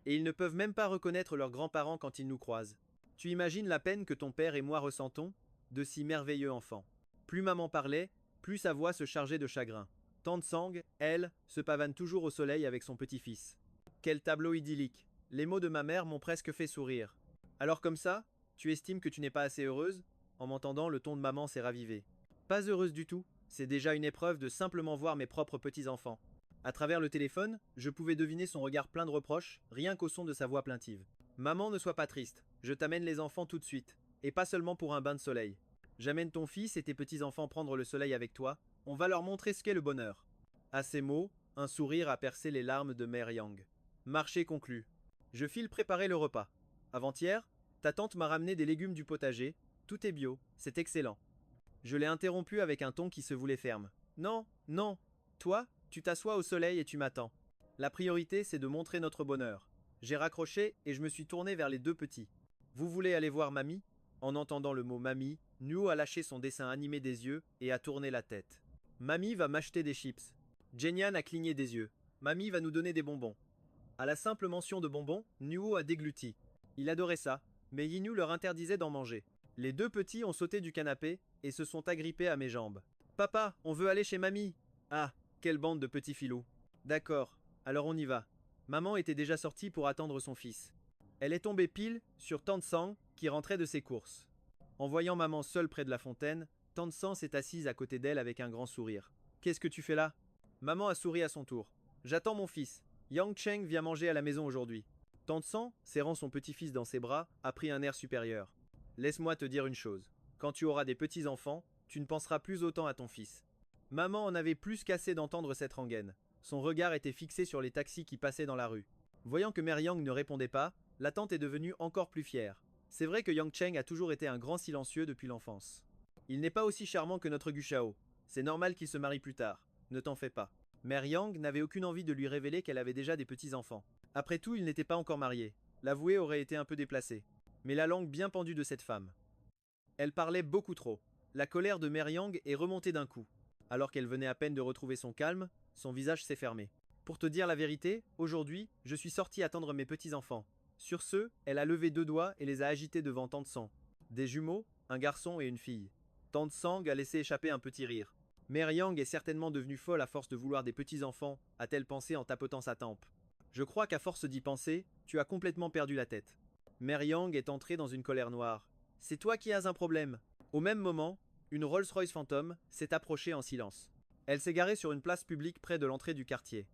Et ils ne peuvent même pas reconnaître leurs grands-parents quand ils nous croisent. Tu imagines la peine que ton père et moi ressentons de si merveilleux enfants. Plus maman parlait, plus sa voix se chargeait de chagrin. Tante Sang, elle, se pavane toujours au soleil avec son petit-fils. Quel tableau idyllique. Les mots de ma mère m'ont presque fait sourire. Alors comme ça, tu estimes que tu n'es pas assez heureuse? En m'entendant, le ton de maman s'est ravivé. Pas heureuse du tout. C'est déjà une épreuve de simplement voir mes propres petits-enfants. À travers le téléphone, je pouvais deviner son regard plein de reproches, rien qu'au son de sa voix plaintive. Maman, ne sois pas triste. Je t'amène les enfants tout de suite. Et pas seulement pour un bain de soleil. J'amène ton fils et tes petits-enfants prendre le soleil avec toi. On va leur montrer ce qu'est le bonheur. À ces mots, un sourire a percé les larmes de Mère Yang. Marché conclu. Je file préparer le repas. Avant-hier, ta tante m'a ramené des légumes du potager. Tout est bio, c'est excellent. Je l'ai interrompu avec un ton qui se voulait ferme. Non, non. Toi, tu t'assois au soleil et tu m'attends. La priorité, c'est de montrer notre bonheur. J'ai raccroché et je me suis tourné vers les deux petits. Vous voulez aller voir mamie? En entendant le mot mamie, Nuo a lâché son dessin animé des yeux et a tourné la tête. Mamie va m'acheter des chips. Jenian a cligné des yeux. Mamie va nous donner des bonbons. À la simple mention de bonbons, Nuo a dégluti. Il adorait ça, mais Yinu leur interdisait d'en manger. Les deux petits ont sauté du canapé et se sont agrippés à mes jambes. Papa, on veut aller chez mamie. Ah, quelle bande de petits filous. D'accord, alors on y va. Maman était déjà sortie pour attendre son fils. Elle est tombée pile sur Tante Sang qui rentrait de ses courses. En voyant maman seule près de la fontaine, Tante Sang s'est assise à côté d'elle avec un grand sourire. Qu'est-ce que tu fais là? Maman a souri à son tour. J'attends mon fils. Yang Cheng vient manger à la maison aujourd'hui. Tante Sang, serrant son petit-fils dans ses bras, a pris un air supérieur. Laisse-moi te dire une chose. Quand tu auras des petits-enfants, tu ne penseras plus autant à ton fils. Maman en avait plus qu'assez d'entendre cette rengaine. Son regard était fixé sur les taxis qui passaient dans la rue. Voyant que Mère Yang ne répondait pas, la tante est devenue encore plus fière. C'est vrai que Yang Cheng a toujours été un grand silencieux depuis l'enfance. Il n'est pas aussi charmant que notre Gushao. C'est normal qu'il se marie plus tard. Ne t'en fais pas. Mère Yang n'avait aucune envie de lui révéler qu'elle avait déjà des petits-enfants. Après tout, il n'était pas encore marié. L'avouer aurait été un peu déplacé. Mais la langue bien pendue de cette femme. Elle parlait beaucoup trop. La colère de Mère Yang est remontée d'un coup. Alors qu'elle venait à peine de retrouver son calme, son visage s'est fermé. Pour te dire la vérité, aujourd'hui, je suis sorti attendre mes petits-enfants. Sur ce, elle a levé deux doigts et les a agités devant Tante Sang. Des jumeaux, un garçon et une fille. Tante Sang a laissé échapper un petit rire. Mère Yang est certainement devenue folle à force de vouloir des petits-enfants, a-t-elle pensé en tapotant sa tempe. Je crois qu'à force d'y penser, tu as complètement perdu la tête. Mère Yang est entrée dans une colère noire. C'est toi qui as un problème. Au même moment, une Rolls-Royce fantôme s'est approchée en silence. Elle s'est garée sur une place publique près de l'entrée du quartier.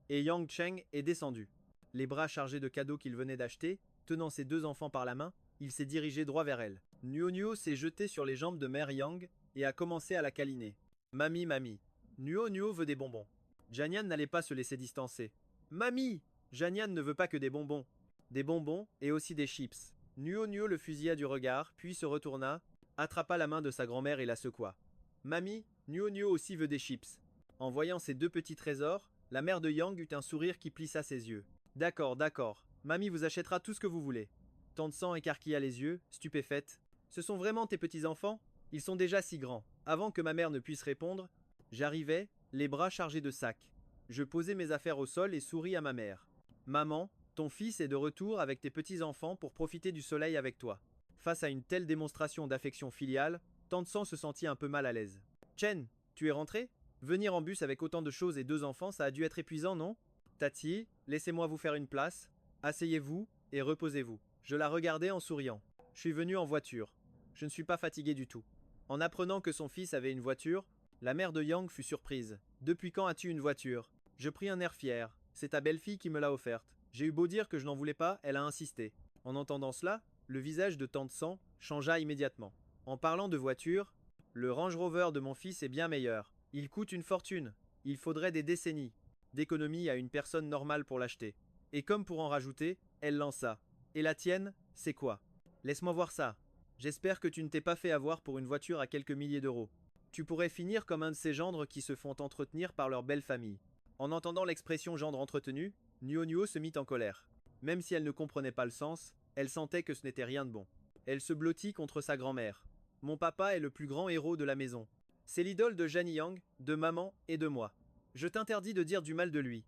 Et Yang Cheng est descendu. Les bras chargés de cadeaux qu'il venait d'acheter, tenant ses deux enfants par la main, il s'est dirigé droit vers elle. Nuo Nuo s'est jeté sur les jambes de Mère Yang et a commencé à la câliner. Mamie, mamie. Nuo Nuo veut des bonbons. Janian n'allait pas se laisser distancer. Mamie! Janian ne veut pas que des bonbons. Des bonbons et aussi des chips. Nuo Nuo le fusilla du regard, puis se retourna, attrapa la main de sa grand-mère et la secoua. Mamie, Nuo Nuo aussi veut des chips. En voyant ces deux petits trésors, la mère de Yang eut un sourire qui plissa ses yeux. D'accord, d'accord. Mamie vous achètera tout ce que vous voulez. Tante Sang écarquilla les yeux, stupéfaite. Ce sont vraiment tes petits-enfants? Ils sont déjà si grands. Avant que ma mère ne puisse répondre, j'arrivais, les bras chargés de sacs. Je posai mes affaires au sol et souris à ma mère. Maman, ton fils est de retour avec tes petits-enfants pour profiter du soleil avec toi. Face à une telle démonstration d'affection filiale, Tante Sang se sentit un peu mal à l'aise. Chen, tu es rentré? Venir en bus avec autant de choses et 2 enfants, ça a dû être épuisant, non? Tati, laissez-moi vous faire une place. Asseyez-vous et reposez-vous. Je la regardais en souriant. Je suis venu en voiture. Je ne suis pas fatigué du tout. En apprenant que son fils avait une voiture, la mère de Yang fut surprise. Depuis quand as-tu une voiture? Je pris un air fier. C'est ta belle-fille qui me l'a offerte. J'ai eu beau dire que je n'en voulais pas, elle a insisté. En entendant cela, le visage de Tante Sang changea immédiatement. En parlant de voiture, le Range Rover de mon fils est bien meilleur. Il coûte une fortune. Il faudrait des décennies d'économie à une personne normale pour l'acheter. Et comme pour en rajouter, elle lança. Et la tienne, c'est quoi? Laisse-moi voir ça. J'espère que tu ne t'es pas fait avoir pour une voiture à quelques milliers d'euros. Tu pourrais finir comme un de ces gendres qui se font entretenir par leur belle famille. En entendant l'expression gendre entretenu, Nuo Nuo se mit en colère. Même si elle ne comprenait pas le sens, elle sentait que ce n'était rien de bon. Elle se blottit contre sa grand-mère. Mon papa est le plus grand héros de la maison. C'est l'idole de Jenny Yang, de maman et de moi. Je t'interdis de dire du mal de lui.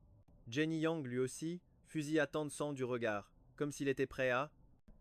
Jenny Yang, lui aussi, fusilla Tante Sang du regard, comme s'il était prêt à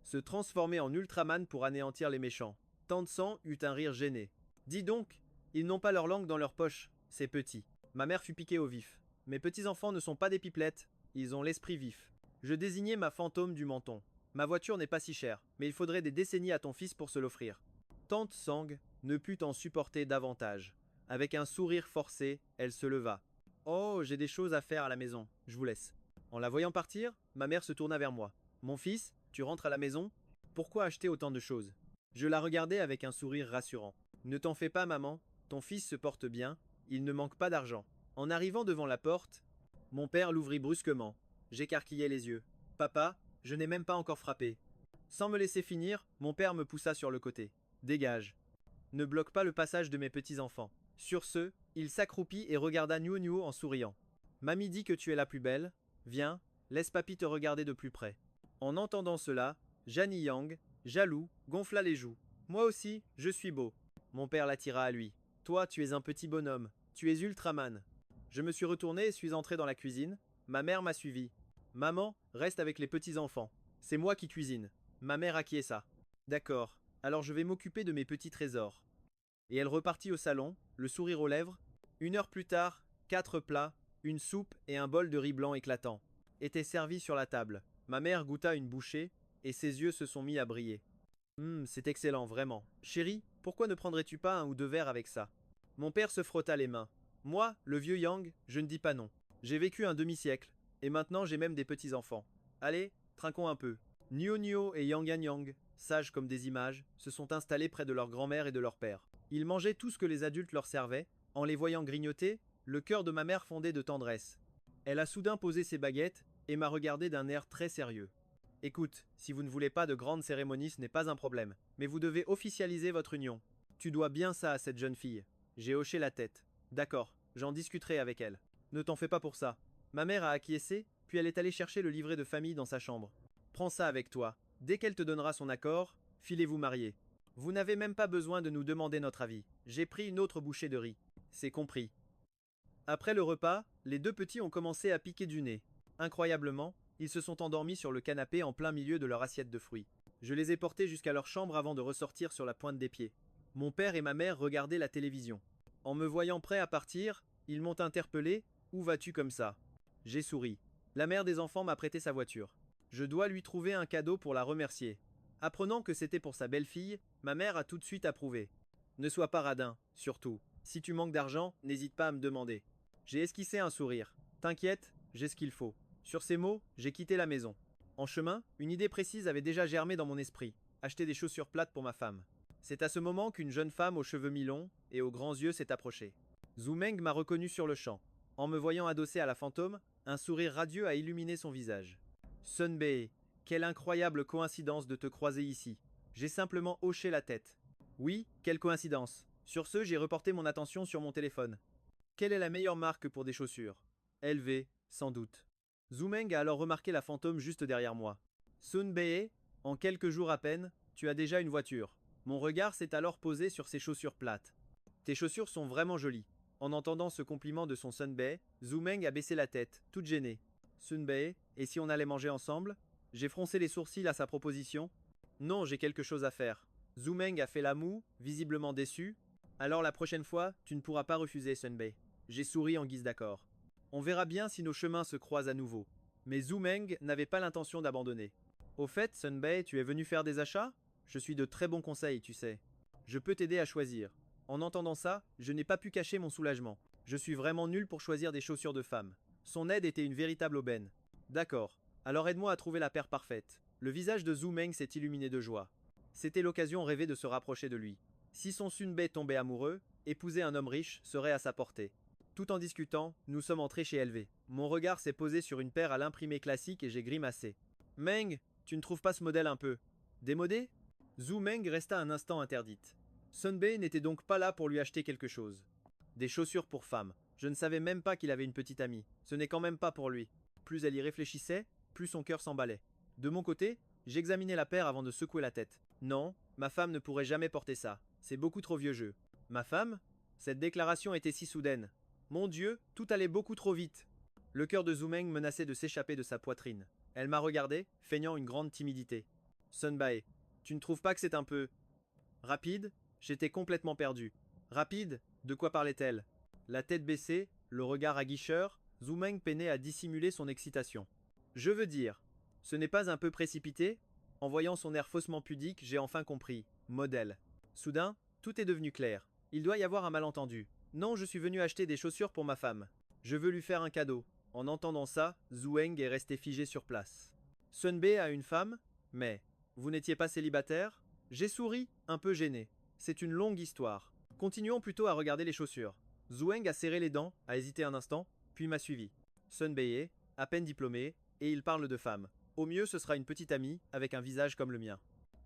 se transformer en Ultraman pour anéantir les méchants. Tante Sang eut un rire gêné. Dis donc, ils n'ont pas leur langue dans leur poche, ces petits. Ma mère fut piquée au vif. Mes petits-enfants ne sont pas des pipelettes, ils ont l'esprit vif. Je désignai ma fantôme du menton. Ma voiture n'est pas si chère, mais il faudrait des décennies à ton fils pour se l'offrir. Tante Sang ne put en supporter davantage. Avec un sourire forcé, elle se leva. Oh, j'ai des choses à faire à la maison, je vous laisse. En la voyant partir, ma mère se tourna vers moi. Mon fils, tu rentres à la maison? Pourquoi acheter autant de choses? Je la regardai avec un sourire rassurant. Ne t'en fais pas, maman, ton fils se porte bien, il ne manque pas d'argent. En arrivant devant la porte, mon père l'ouvrit brusquement. J'écarquillai les yeux. Papa, je n'ai même pas encore frappé. Sans me laisser finir, mon père me poussa sur le côté. Dégage. Ne bloque pas le passage de mes petits-enfants. Sur ce, il s'accroupit et regarda Nuo Nuo en souriant. Mamie dit que tu es la plus belle. Viens, laisse papy te regarder de plus près. En entendant cela, Jenny Yang, jaloux, gonfla les joues. Moi aussi, je suis beau. Mon père l'attira à lui. Toi, tu es un petit bonhomme. Tu es Ultraman. Je me suis retourné et suis entré dans la cuisine. Ma mère m'a suivi. Maman, reste avec les petits-enfants. C'est moi qui cuisine. Ma mère acquiesça. D'accord, alors je vais m'occuper de mes petits trésors. Et elle repartit au salon, le sourire aux lèvres. 1 heure plus tard, 4 plats, une soupe et un bol de riz blanc éclatant étaient servis sur la table. Ma mère goûta une bouchée, et ses yeux se sont mis à briller. C'est excellent, vraiment. Chérie, pourquoi ne prendrais-tu pas 1 ou 2 verres avec ça? Mon père se frotta les mains. Moi, le vieux Yang, je ne dis pas non. J'ai vécu un demi-siècle, et maintenant j'ai même des petits-enfants. Allez, trinquons un peu. Nuo Nuo et Yang Yan Yang, sages comme des images, se sont installés près de leur grand-mère et de leur père. Ils mangeaient tout ce que les adultes leur servaient. En les voyant grignoter, le cœur de ma mère fondait de tendresse. Elle a soudain posé ses baguettes et m'a regardé d'un air très sérieux. Écoute, si vous ne voulez pas de grandes cérémonies, ce n'est pas un problème, mais vous devez officialiser votre union. Tu dois bien ça à cette jeune fille. J'ai hoché la tête. D'accord, j'en discuterai avec elle. Ne t'en fais pas pour ça. Ma mère a acquiescé, puis elle est allée chercher le livret de famille dans sa chambre. Prends ça avec toi. Dès qu'elle te donnera son accord, filez-vous marier. Vous n'avez même pas besoin de nous demander notre avis. J'ai pris une autre bouchée de riz. C'est compris. Après le repas, les 2 petits ont commencé à piquer du nez. Incroyablement, ils se sont endormis sur le canapé en plein milieu de leur assiette de fruits. Je les ai portés jusqu'à leur chambre avant de ressortir sur la pointe des pieds. Mon père et ma mère regardaient la télévision. En me voyant prêt à partir, ils m'ont interpellé. Où vas-tu comme ça? J'ai souri. La mère des enfants m'a prêté sa voiture. Je dois lui trouver un cadeau pour la remercier. Apprenant que c'était pour sa belle-fille, ma mère a tout de suite approuvé. Ne sois pas radin, surtout. Si tu manques d'argent, n'hésite pas à me demander. J'ai esquissé un sourire. T'inquiète, j'ai ce qu'il faut. Sur ces mots, j'ai quitté la maison. En chemin, une idée précise avait déjà germé dans mon esprit. Acheter des chaussures plates pour ma femme. C'est à ce moment qu'une jeune femme aux cheveux mi-longs et aux grands yeux s'est approchée. Zhu Meng m'a reconnu sur le champ. En me voyant adossé à la fantôme, un sourire radieux a illuminé son visage. Sun Bei, quelle incroyable coïncidence de te croiser ici. J'ai simplement hoché la tête. Oui, quelle coïncidence. Sur ce, j'ai reporté mon attention sur mon téléphone. Quelle est la meilleure marque pour des chaussures? LV, sans doute. Zhu Meng a alors remarqué la fantôme juste derrière moi. Sun Bei, en quelques jours à peine, tu as déjà une voiture. Mon regard s'est alors posé sur ses chaussures plates. Tes chaussures sont vraiment jolies. En entendant ce compliment de son Sun Bei, Zhu Meng a baissé la tête, toute gênée. Sun Bei, et si on allait manger ensemble? J'ai froncé les sourcils à sa proposition. Non, j'ai quelque chose à faire. Zhu Meng a fait la moue, visiblement déçu. Alors la prochaine fois, tu ne pourras pas refuser, Sun Bei. J'ai souri en guise d'accord. On verra bien si nos chemins se croisent à nouveau. Mais Zhu Meng n'avait pas l'intention d'abandonner. Au fait, Sun Bei, tu es venu faire des achats? Je suis de très bons conseils, tu sais. Je peux t'aider à choisir. En entendant ça, je n'ai pas pu cacher mon soulagement. Je suis vraiment nul pour choisir des chaussures de femme. Son aide était une véritable aubaine. D'accord. Alors aide-moi à trouver la paire parfaite. Le visage de Zhu Meng s'est illuminé de joie. C'était l'occasion rêvée de se rapprocher de lui. Si son Sun Bei tombait amoureux, épouser un homme riche serait à sa portée. Tout en discutant, nous sommes entrés chez LV. Mon regard s'est posé sur une paire à l'imprimé classique et j'ai grimacé. Meng, tu ne trouves pas ce modèle un peu démodé? Zhu Meng resta un instant interdite. Sun Bei n'était donc pas là pour lui acheter quelque chose. Des chaussures pour femme. Je ne savais même pas qu'il avait une petite amie. Ce n'est quand même pas pour lui. Plus elle y réfléchissait, plus son cœur s'emballait. De mon côté, j'examinais la paire avant de secouer la tête. Non, ma femme ne pourrait jamais porter ça. C'est beaucoup trop vieux jeu. Ma femme? Cette déclaration était si soudaine. Mon Dieu, tout allait beaucoup trop vite. Le cœur de Zhu Meng menaçait de s'échapper de sa poitrine. Elle m'a regardé, feignant une grande timidité. Sun Bei, tu ne trouves pas que c'est un peu rapide? J'étais complètement perdu. Rapide? De quoi parlait-elle? La tête baissée, le regard aguicheur, Zhu Meng peinait à dissimuler son excitation. Je veux dire, ce n'est pas un peu précipité? En voyant son air faussement pudique, j'ai enfin compris. Modèle. Soudain, tout est devenu clair. Il doit y avoir un malentendu. Non, je suis venu acheter des chaussures pour ma femme. Je veux lui faire un cadeau. En entendant ça, Zhu Meng est resté figé sur place. Sun Bei a une femme? Mais, vous n'étiez pas célibataire? J'ai souri, un peu gêné. C'est une longue histoire. Continuons plutôt à regarder les chaussures. Zhu Meng a serré les dents, a hésité un instant, puis m'a suivi. Sun Bei est, à peine diplômé, et il parle de femme. Au mieux, ce sera une petite amie, avec un visage comme le mien.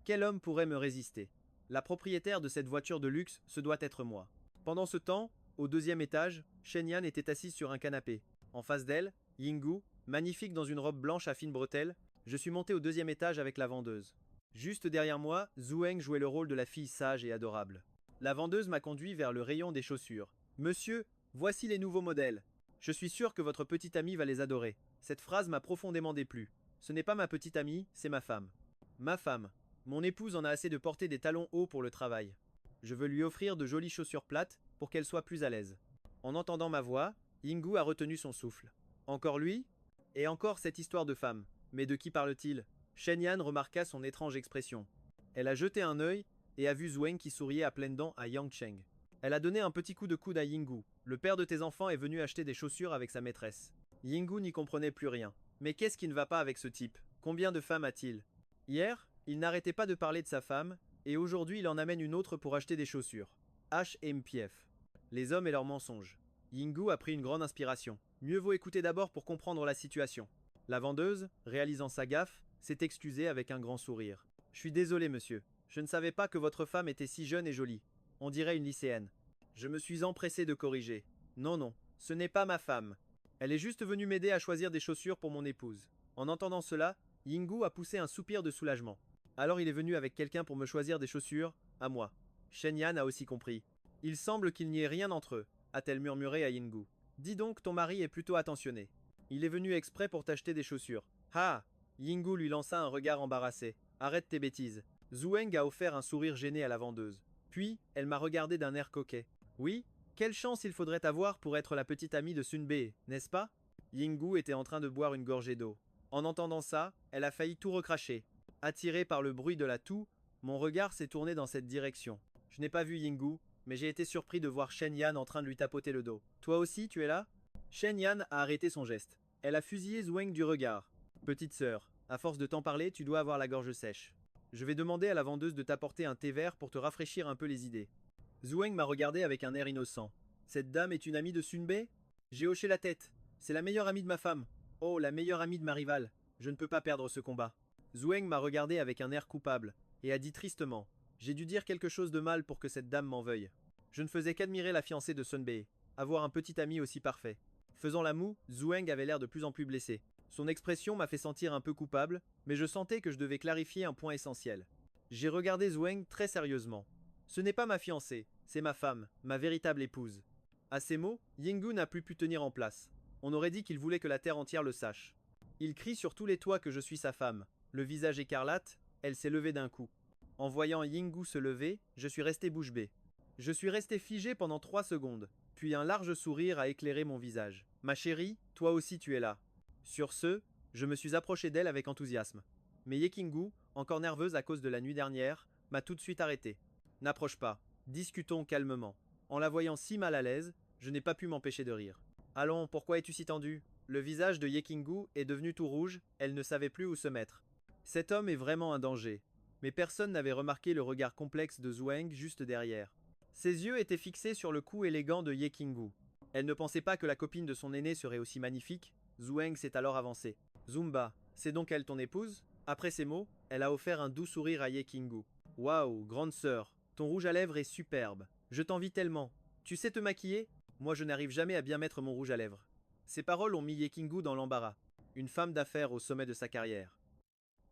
Quel homme pourrait me résister? La propriétaire de cette voiture de luxe, ce doit être moi. Pendant ce temps, au deuxième étage, Shen Yan était assise sur un canapé. En face d'elle, Yinggu, magnifique dans une robe blanche à fines bretelles. Je suis monté au deuxième étage avec la vendeuse. Juste derrière moi, Zhu Meng jouait le rôle de la fille sage et adorable. La vendeuse m'a conduit vers le rayon des chaussures. Monsieur, voici les nouveaux modèles. Je suis sûr que votre petite amie va les adorer. Cette phrase m'a profondément déplu. Ce n'est pas ma petite amie, c'est ma femme. Ma femme. Mon épouse en a assez de porter des talons hauts pour le travail. Je veux lui offrir de jolies chaussures plates pour qu'elle soit plus à l'aise. En entendant ma voix, Yinggu a retenu son souffle. Encore lui? Et encore cette histoire de femme. Mais de qui parle-t-il? Shen Yan remarqua son étrange expression. Elle a jeté un œil et a vu Zhu Meng qui souriait à pleines dents à Yang Cheng. Elle a donné un petit coup de coude à Yinggu. Le père de tes enfants est venu acheter des chaussures avec sa maîtresse. Yinggu n'y comprenait plus rien. Mais qu'est-ce qui ne va pas avec ce type? Combien de femmes a-t-il? Hier, il n'arrêtait pas de parler de sa femme, et aujourd'hui il en amène une autre pour acheter des chaussures. HMPF. Les hommes et leurs mensonges. Yinggu a pris une grande inspiration. Mieux vaut écouter d'abord pour comprendre la situation. La vendeuse, réalisant sa gaffe, s'est excusée avec un grand sourire. Je suis désolé, monsieur. Je ne savais pas que votre femme était si jeune et jolie. On dirait une lycéenne. Je me suis empressé de corriger. Non, non, ce n'est pas ma femme. Elle est juste venue m'aider à choisir des chaussures pour mon épouse. En entendant cela, Yinggu a poussé un soupir de soulagement. Alors il est venu avec quelqu'un pour me choisir des chaussures, à moi. Shen Yan a aussi compris. Il semble qu'il n'y ait rien entre eux, a-t-elle murmuré à Yinggu. Dis donc, ton mari est plutôt attentionné. Il est venu exprès pour t'acheter des chaussures. Ah! Yinggu lui lança un regard embarrassé. Arrête tes bêtises. Zhu Meng a offert un sourire gêné à la vendeuse. Puis, elle m'a regardé d'un air coquet. Oui? Quelle chance il faudrait avoir pour être la petite amie de Sun Bei, n'est-ce pas? Yinggu était en train de boire une gorgée d'eau. En entendant ça, elle a failli tout recracher. Attiré par le bruit de la toux, mon regard s'est tourné dans cette direction. Je n'ai pas vu Yinggu, mais j'ai été surpris de voir Shen Yan en train de lui tapoter le dos. Toi aussi, tu es là? Shen Yan a arrêté son geste. Elle a fusillé Zhu Meng du regard. Petite sœur, à force de t'en parler, tu dois avoir la gorge sèche. Je vais demander à la vendeuse de t'apporter un thé vert pour te rafraîchir un peu les idées. Zhu Meng m'a regardé avec un air innocent. Cette dame est une amie de Sun Bei? J'ai hoché la tête. C'est la meilleure amie de ma femme. Oh, la meilleure amie de ma rivale. Je ne peux pas perdre ce combat. Zhu Meng m'a regardé avec un air coupable, et a dit tristement. J'ai dû dire quelque chose de mal pour que cette dame m'en veuille. Je ne faisais qu'admirer la fiancée de Sun Bei. Avoir un petit ami aussi parfait. Faisant la moue, Zhu Meng avait l'air de plus en plus blessé. Son expression m'a fait sentir un peu coupable, mais je sentais que je devais clarifier un point essentiel. J'ai regardé Zhuang très sérieusement. Ce n'est pas ma fiancée, c'est ma femme, ma véritable épouse. À ces mots, Yinggu n'a plus pu tenir en place. On aurait dit qu'il voulait que la terre entière le sache. Il crie sur tous les toits que je suis sa femme. Le visage écarlate, elle s'est levée d'un coup. En voyant Yinggu se lever, je suis resté bouche bée. Je suis resté figé pendant 3 secondes, puis un large sourire a éclairé mon visage. Ma chérie, toi aussi tu es là. Sur ce, je me suis approché d'elle avec enthousiasme. Mais Yekingu, encore nerveuse à cause de la nuit dernière, m'a tout de suite arrêté. N'approche pas, discutons calmement. En la voyant si mal à l'aise, je n'ai pas pu m'empêcher de rire. Allons, pourquoi es-tu si tendu? Le visage de Yekingu est devenu tout rouge, elle ne savait plus où se mettre. Cet homme est vraiment un danger. Mais personne n'avait remarqué le regard complexe de Zhuang juste derrière. Ses yeux étaient fixés sur le cou élégant de Yekingu. Elle ne pensait pas que la copine de son aîné serait aussi magnifique. Zhuang s'est alors avancé. Zumba, c'est donc elle ton épouse? Après ces mots, elle a offert un doux sourire à Yekingu. Waouh, grande sœur, ton rouge à lèvres est superbe. Je t'envie tellement. Tu sais te maquiller? Moi je n'arrive jamais à bien mettre mon rouge à lèvres. Ces paroles ont mis Yekingu dans l'embarras. Une femme d'affaires au sommet de sa carrière.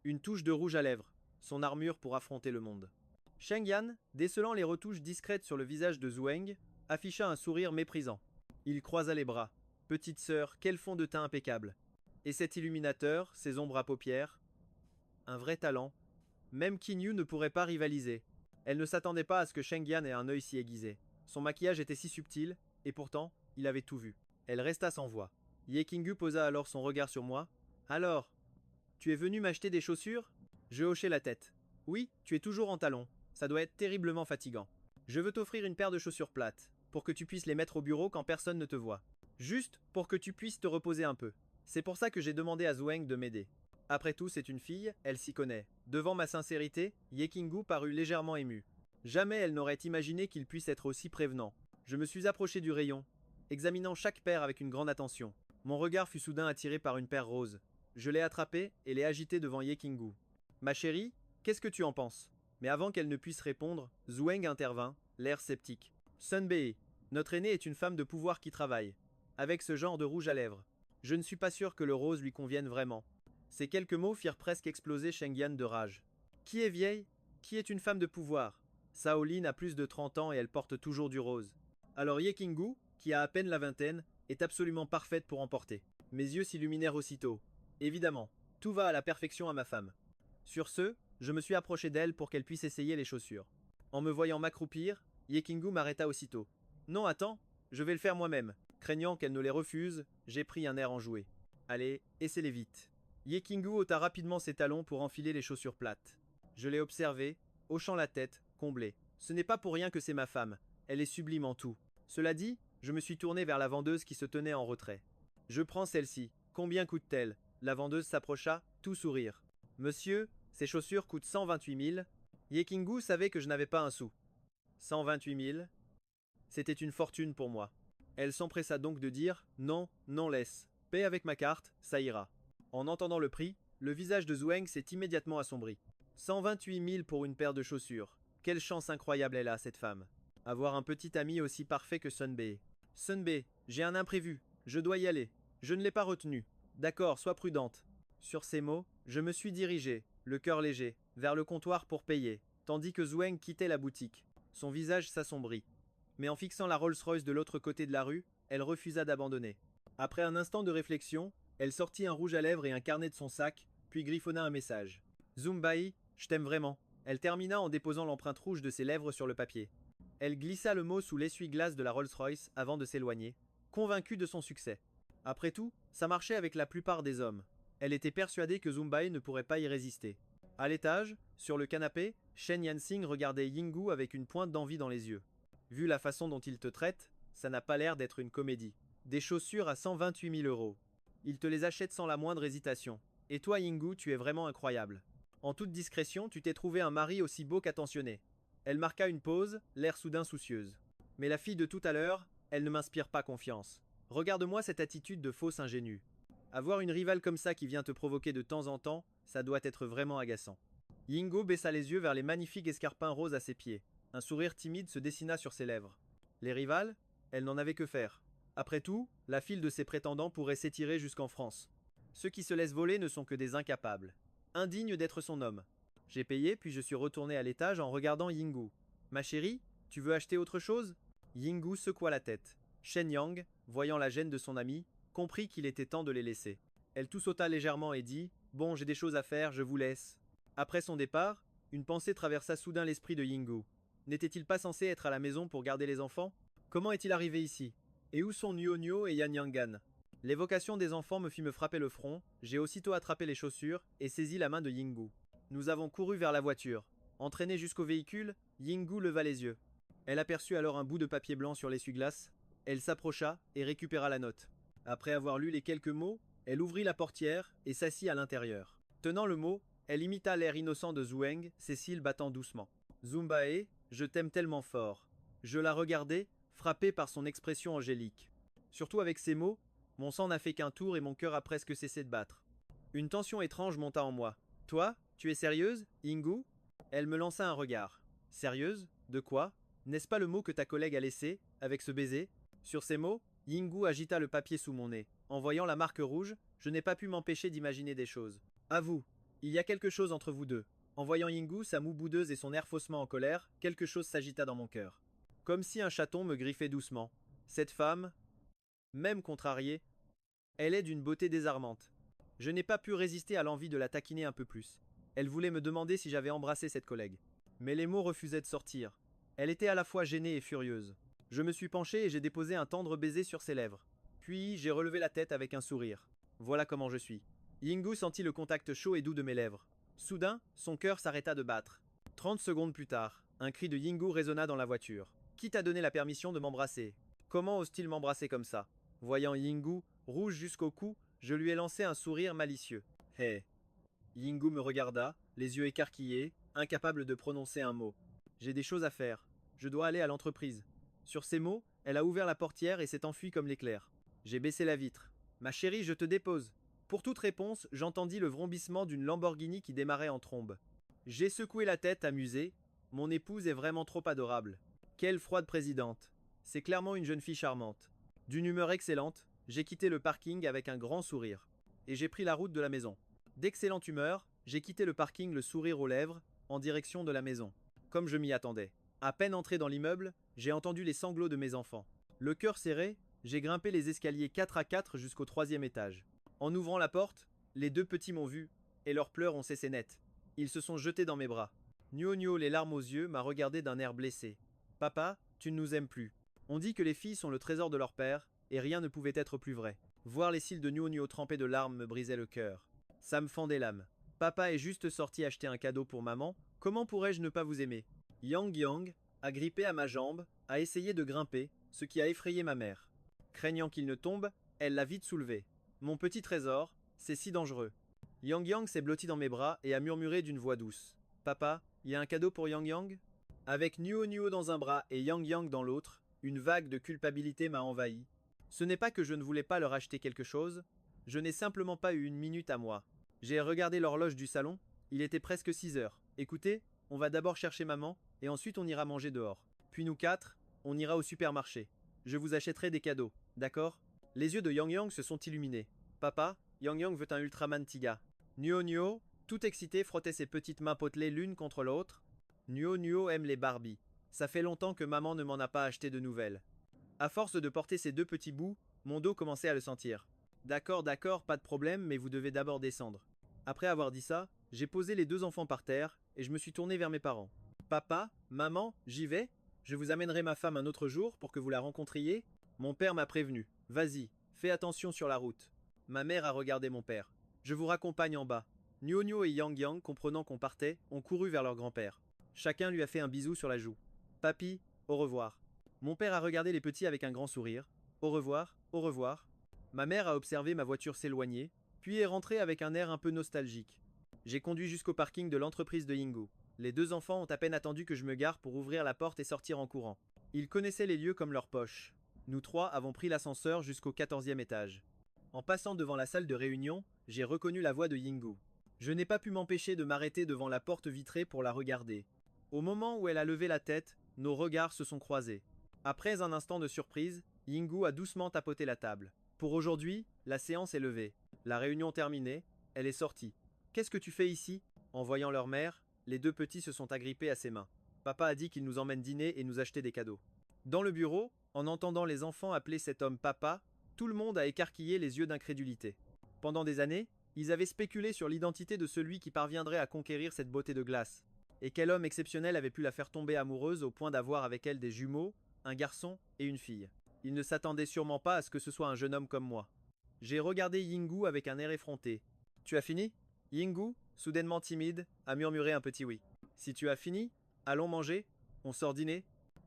Une touche de rouge à lèvres, son armure pour affronter le monde. Sheng Yan, décelant les retouches discrètes sur le visage de Zhuang, afficha un sourire méprisant. Il croisa les bras. Petite sœur, quel fond de teint impeccable. Et cet illuminateur, ses ombres à paupières. Un vrai talent. Même Qin Yu ne pourrait pas rivaliser. Elle ne s'attendait pas à ce que Sheng Yan ait un œil si aiguisé. Son maquillage était si subtil, et pourtant, il avait tout vu. Elle resta sans voix. Ye Qingyu posa alors son regard sur moi. Alors, tu es venu m'acheter des chaussures? Je hochai la tête. Oui, tu es toujours en talons. Ça doit être terriblement fatigant. Je veux t'offrir une paire de chaussures plates, pour que tu puisses les mettre au bureau quand personne ne te voit. Juste pour que tu puisses te reposer un peu. C'est pour ça que j'ai demandé à Zhuang de m'aider. Après tout, c'est une fille, elle s'y connaît. Devant ma sincérité, Ye Qingyu parut légèrement émue. Jamais elle n'aurait imaginé qu'il puisse être aussi prévenant. Je me suis approché du rayon, examinant chaque paire avec une grande attention. Mon regard fut soudain attiré par une paire rose. Je l'ai attrapée et l'ai agitée devant Ye Qingyu. Ma chérie, qu'est-ce que tu en penses? Mais avant qu'elle ne puisse répondre, Zhuang intervint, l'air sceptique. Sunbei, notre aînée est une femme de pouvoir qui travaille. Avec ce genre de rouge à lèvres. Je ne suis pas sûr que le rose lui convienne vraiment. Ces quelques mots firent presque exploser Sheng Yan de rage. Qui est vieille? Qui est une femme de pouvoir? Shaolin a plus de 30 ans et elle porte toujours du rose. Alors Ye Qingyu, qui a à peine la vingtaine, est absolument parfaite pour emporter. Mes yeux s'illuminèrent aussitôt. Évidemment, tout va à la perfection à ma femme. Sur ce, je me suis approché d'elle pour qu'elle puisse essayer les chaussures. En me voyant m'accroupir, Ye Qingyu m'arrêta aussitôt. Non, attends, je vais le faire moi-même. Craignant qu'elle ne les refuse, j'ai pris un air enjoué. Allez, essaie-les vite. Ye Qingyu ôta rapidement ses talons pour enfiler les chaussures plates. Je l'ai observée, hochant la tête, comblée. Ce n'est pas pour rien que c'est ma femme, elle est sublime en tout. Cela dit, je me suis tourné vers la vendeuse qui se tenait en retrait. Je prends celle-ci, combien coûte-t-elle? La vendeuse s'approcha, tout sourire. Monsieur, ces chaussures coûtent 128 000. Ye Qingyu savait que je n'avais pas un sou. 128 000? C'était une fortune pour moi. Elle s'empressa donc de dire non, non laisse. Paie avec ma carte, ça ira. En entendant le prix, le visage de Zhuang s'est immédiatement assombri. 128 000 pour une paire de chaussures. Quelle chance incroyable elle a, cette femme. Avoir un petit ami aussi parfait que Sunbei. Sunbei, j'ai un imprévu. Je dois y aller. Je ne l'ai pas retenu. D'accord, sois prudente. Sur ces mots, je me suis dirigé, le cœur léger, vers le comptoir pour payer, tandis que Zhuang quittait la boutique. Son visage s'assombrit. Mais en fixant la Rolls-Royce de l'autre côté de la rue, elle refusa d'abandonner. Après un instant de réflexion, elle sortit un rouge à lèvres et un carnet de son sac, puis griffonna un message. Zumbai, je t'aime vraiment. Elle termina en déposant l'empreinte rouge de ses lèvres sur le papier. Elle glissa le mot sous l'essuie-glace de la Rolls-Royce avant de s'éloigner, convaincue de son succès. Après tout, ça marchait avec la plupart des hommes. Elle était persuadée que Zumbai ne pourrait pas y résister. À l'étage, sur le canapé, Shen Yansing regardait Yinggu avec une pointe d'envie dans les yeux. Vu la façon dont il te traite, ça n'a pas l'air d'être une comédie. Des chaussures à 128 000 €. Il te les achète sans la moindre hésitation. Et toi, Yinggu, tu es vraiment incroyable. En toute discrétion, tu t'es trouvé un mari aussi beau qu'attentionné. Elle marqua une pause, l'air soudain soucieuse. Mais la fille de tout à l'heure, elle ne m'inspire pas confiance. Regarde-moi cette attitude de fausse ingénue. Avoir une rivale comme ça qui vient te provoquer de temps en temps, ça doit être vraiment agaçant. Yinggu baissa les yeux vers les magnifiques escarpins roses à ses pieds. Un sourire timide se dessina sur ses lèvres. Les rivales? Elle n'en avait que faire. Après tout, la file de ses prétendants pourrait s'étirer jusqu'en France. Ceux qui se laissent voler ne sont que des incapables. Indignes d'être son homme. J'ai payé, puis je suis retourné à l'étage en regardant Yingu. Ma chérie, tu veux acheter autre chose? Yingu secoua la tête. Shen Yang, voyant la gêne de son ami, comprit qu'il était temps de les laisser. Elle tout sauta légèrement et dit: Bon, j'ai des choses à faire, je vous laisse. Après son départ, une pensée traversa soudain l'esprit de Yingu. N'était-il pas censé être à la maison pour garder les enfants? Comment est-il arrivé ici? Et où sont Nuo Nuo et Yan Yangan? L'évocation des enfants me fit me frapper le front, j'ai aussitôt attrapé les chaussures et saisi la main de Yingu. Nous avons couru vers la voiture. Entraînée jusqu'au véhicule, Yingu leva les yeux. Elle aperçut alors un bout de papier blanc sur l'essuie-glace. Elle s'approcha et récupéra la note. Après avoir lu les quelques mots, elle ouvrit la portière et s'assit à l'intérieur. Tenant le mot, elle imita l'air innocent de Zhueng, ses cils battant doucement. Zumbae, je t'aime tellement fort. Je la regardai, frappé par son expression angélique. Surtout avec ces mots, mon sang n'a fait qu'un tour et mon cœur a presque cessé de battre. Une tension étrange monta en moi. Toi, tu es sérieuse, Yingu? Elle me lança un regard. Sérieuse? De quoi? N'est-ce pas le mot que ta collègue a laissé, avec ce baiser? Sur ces mots, Yingu agita le papier sous mon nez. En voyant la marque rouge, je n'ai pas pu m'empêcher d'imaginer des choses. À vous, il y a quelque chose entre vous deux. En voyant Yingu, sa moue boudeuse et son air faussement en colère, quelque chose s'agita dans mon cœur. Comme si un chaton me griffait doucement. Cette femme, même contrariée, elle est d'une beauté désarmante. Je n'ai pas pu résister à l'envie de la taquiner un peu plus. Elle voulait me demander si j'avais embrassé cette collègue. Mais les mots refusaient de sortir. Elle était à la fois gênée et furieuse. Je me suis penché et j'ai déposé un tendre baiser sur ses lèvres. Puis j'ai relevé la tête avec un sourire. Voilà comment je suis. Yingu sentit le contact chaud et doux de mes lèvres. Soudain, son cœur s'arrêta de battre. 30 secondes plus tard, un cri de Yingu résonna dans la voiture. Qui t'a donné la permission de m'embrasser? Comment ose-t-il m'embrasser comme ça? Voyant Yingu, rouge jusqu'au cou, je lui ai lancé un sourire malicieux. Hé! Yingu me regarda, les yeux écarquillés, incapable de prononcer un mot. J'ai des choses à faire. Je dois aller à l'entreprise. Sur ces mots, elle a ouvert la portière et s'est enfuie comme l'éclair. J'ai baissé la vitre. Ma chérie, je te dépose. Pour toute réponse, j'entendis le vrombissement d'une Lamborghini qui démarrait en trombe. J'ai secoué la tête, amusé. Mon épouse est vraiment trop adorable. Quelle froide présidente. C'est clairement une jeune fille charmante. D'une humeur excellente, j'ai quitté le parking avec un grand sourire. Et j'ai pris la route de la maison. D'excellente humeur, j'ai quitté le parking le sourire aux lèvres, en direction de la maison. Comme je m'y attendais. À peine entré dans l'immeuble, j'ai entendu les sanglots de mes enfants. Le cœur serré, j'ai grimpé les escaliers 4 à 4 jusqu'au 3e étage. En ouvrant la porte, les deux petits m'ont vu, et leurs pleurs ont cessé net. Ils se sont jetés dans mes bras. Nuo Nuo, les larmes aux yeux, m'a regardé d'un air blessé. Papa, tu ne nous aimes plus. On dit que les filles sont le trésor de leur père, et rien ne pouvait être plus vrai. Voir les cils de Nuo Nuo trempés de larmes me brisait le cœur. Ça me fendait l'âme. Papa est juste sorti acheter un cadeau pour maman, comment pourrais-je ne pas vous aimer? Yang Yang, agrippée à ma jambe, a essayé de grimper, ce qui a effrayé ma mère. Craignant qu'il ne tombe, elle l'a vite soulevé. Mon petit trésor, c'est si dangereux. Yang Yang s'est blotti dans mes bras et a murmuré d'une voix douce. Papa, il y a un cadeau pour Yang Yang? Avec Nuo Nuo dans un bras et Yang Yang dans l'autre, une vague de culpabilité m'a envahi. Ce n'est pas que je ne voulais pas leur acheter quelque chose, je n'ai simplement pas eu une minute à moi. J'ai regardé l'horloge du salon, il était presque 6 heures. Écoutez, on va d'abord chercher maman, et ensuite on ira manger dehors. Puis nous quatre, on ira au supermarché. Je vous achèterai des cadeaux, d'accord? Les yeux de Yang Yang se sont illuminés. Papa, Yang Yang veut un Ultraman Tiga. Nuo Nuo, tout excité, frottait ses petites mains potelées l'une contre l'autre. Nuo Nuo aime les Barbie. Ça fait longtemps que maman ne m'en a pas acheté de nouvelles. À force de porter ces deux petits bouts, mon dos commençait à le sentir. D'accord, d'accord, pas de problème, mais vous devez d'abord descendre. Après avoir dit ça, j'ai posé les deux enfants par terre et je me suis tourné vers mes parents. Papa, maman, j'y vais? Je vous amènerai ma femme un autre jour pour que vous la rencontriez? Mon père m'a prévenu. Vas-y, fais attention sur la route. Ma mère a regardé mon père. Je vous raccompagne en bas. Nuo Nuo et Yang Yang, comprenant qu'on partait, ont couru vers leur grand-père. Chacun lui a fait un bisou sur la joue. Papy, au revoir. Mon père a regardé les petits avec un grand sourire. Au revoir, au revoir. Ma mère a observé ma voiture s'éloigner, puis est rentrée avec un air un peu nostalgique. J'ai conduit jusqu'au parking de l'entreprise de Yingu. Les deux enfants ont à peine attendu que je me gare pour ouvrir la porte et sortir en courant. Ils connaissaient les lieux comme leur poche. Nous trois avons pris l'ascenseur jusqu'au 14e étage. En passant devant la salle de réunion, j'ai reconnu la voix de Yingu. Je n'ai pas pu m'empêcher de m'arrêter devant la porte vitrée pour la regarder. Au moment où elle a levé la tête, nos regards se sont croisés. Après un instant de surprise, Yingu a doucement tapoté la table. Pour aujourd'hui, la séance est levée. La réunion terminée, elle est sortie. Qu'est-ce que tu fais ici? En voyant leur mère, les deux petits se sont agrippés à ses mains. Papa a dit qu'il nous emmène dîner et nous acheter des cadeaux. Dans le bureau, en entendant les enfants appeler cet homme papa, tout le monde a écarquillé les yeux d'incrédulité. Pendant des années, ils avaient spéculé sur l'identité de celui qui parviendrait à conquérir cette beauté de glace. Et quel homme exceptionnel avait pu la faire tomber amoureuse au point d'avoir avec elle des jumeaux, un garçon et une fille. Ils ne s'attendaient sûrement pas à ce que ce soit un jeune homme comme moi. J'ai regardé Yingu avec un air effronté. Tu as fini? Yingu, soudainement timide, a murmuré un petit oui. Si tu as fini, allons manger, on sort dîner.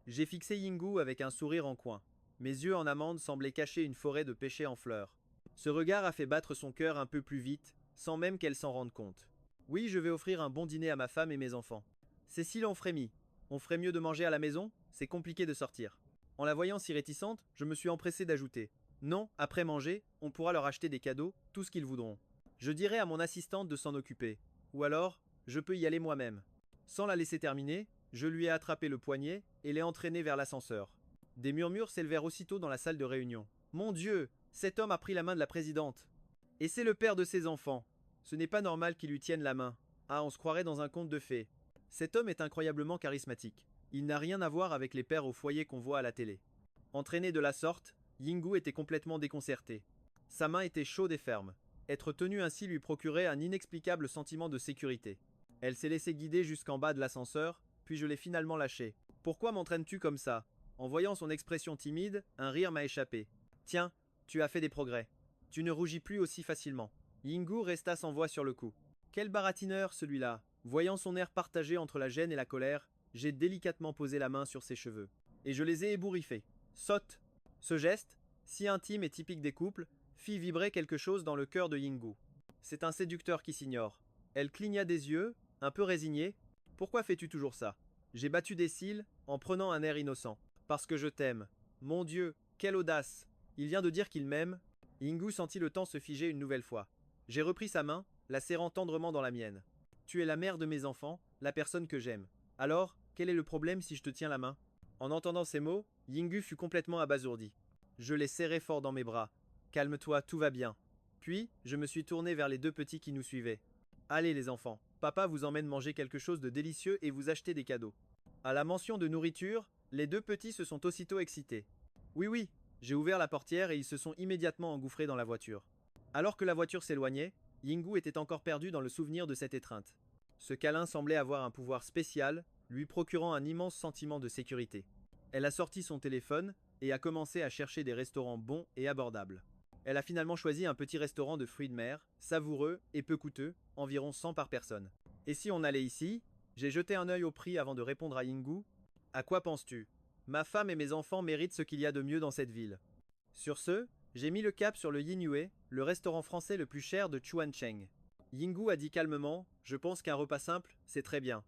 J'ai fixé Yingu avec un sourire en coin. Mes yeux en amande semblaient cacher une forêt de pêchers en fleurs. Ce regard a fait battre son cœur un peu plus vite, sans même qu'elle s'en rende compte. Oui, je vais offrir un bon dîner à ma femme et mes enfants. Cécile en frémit. On ferait mieux de manger à la maison, c'est compliqué de sortir. En la voyant si réticente, je me suis empressé d'ajouter. Non, après manger, on pourra leur acheter des cadeaux, tout ce qu'ils voudront. Je dirai à mon assistante de s'en occuper. Ou alors, je peux y aller moi-même. Sans la laisser terminer, je lui ai attrapé le poignet et l'ai entraîné vers l'ascenseur. Des murmures s'élevèrent aussitôt dans la salle de réunion. Mon Dieu, cet homme a pris la main de la présidente. Et c'est le père de ses enfants. Ce n'est pas normal qu'il lui tienne la main. Ah, on se croirait dans un conte de fées. Cet homme est incroyablement charismatique. Il n'a rien à voir avec les pères au foyer qu'on voit à la télé. Entraîné de la sorte, Yingu était complètement déconcerté. Sa main était chaude et ferme. Être tenu ainsi lui procurait un inexplicable sentiment de sécurité. Elle s'est laissée guider jusqu'en bas de l'ascenseur, puis je l'ai finalement lâchée. Pourquoi m'entraînes-tu comme ça? En voyant son expression timide, un rire m'a échappé. Tiens, tu as fait des progrès. Tu ne rougis plus aussi facilement. Yingu resta sans voix sur le coup. Quel baratineur celui-là! Voyant son air partagé entre la gêne et la colère, j'ai délicatement posé la main sur ses cheveux. Et je les ai ébouriffés. Saute! Ce geste, si intime et typique des couples, fit vibrer quelque chose dans le cœur de Yingu. C'est un séducteur qui s'ignore. Elle cligna des yeux, un peu résignée. Pourquoi fais-tu toujours ça? J'ai battu des cils, en prenant un air innocent. Parce que je t'aime. Mon Dieu, quelle audace! Il vient de dire qu'il m'aime. Yingu sentit le temps se figer une nouvelle fois. J'ai repris sa main, la serrant tendrement dans la mienne. Tu es la mère de mes enfants, la personne que j'aime. Alors, quel est le problème si je te tiens la main? En entendant ces mots, Yingu fut complètement abasourdi. Je l'ai serré fort dans mes bras. Calme-toi, tout va bien. Puis, je me suis tourné vers les deux petits qui nous suivaient. Allez les enfants, papa vous emmène manger quelque chose de délicieux et vous acheter des cadeaux. À la mention de nourriture, les deux petits se sont aussitôt excités. Oui, oui, j'ai ouvert la portière et ils se sont immédiatement engouffrés dans la voiture. Alors que la voiture s'éloignait, Yingu était encore perdu dans le souvenir de cette étreinte. Ce câlin semblait avoir un pouvoir spécial, lui procurant un immense sentiment de sécurité. Elle a sorti son téléphone et a commencé à chercher des restaurants bons et abordables. Elle a finalement choisi un petit restaurant de fruits de mer, savoureux et peu coûteux, environ 100 par personne. Et si on allait ici? J'ai jeté un œil au prix avant de répondre à Yingu. À quoi penses-tu? Ma femme et mes enfants méritent ce qu'il y a de mieux dans cette ville. Sur ce, j'ai mis le cap sur le Yinyue, le restaurant français le plus cher de Chuancheng. Yingu a dit calmement, je pense qu'un repas simple, c'est très bien.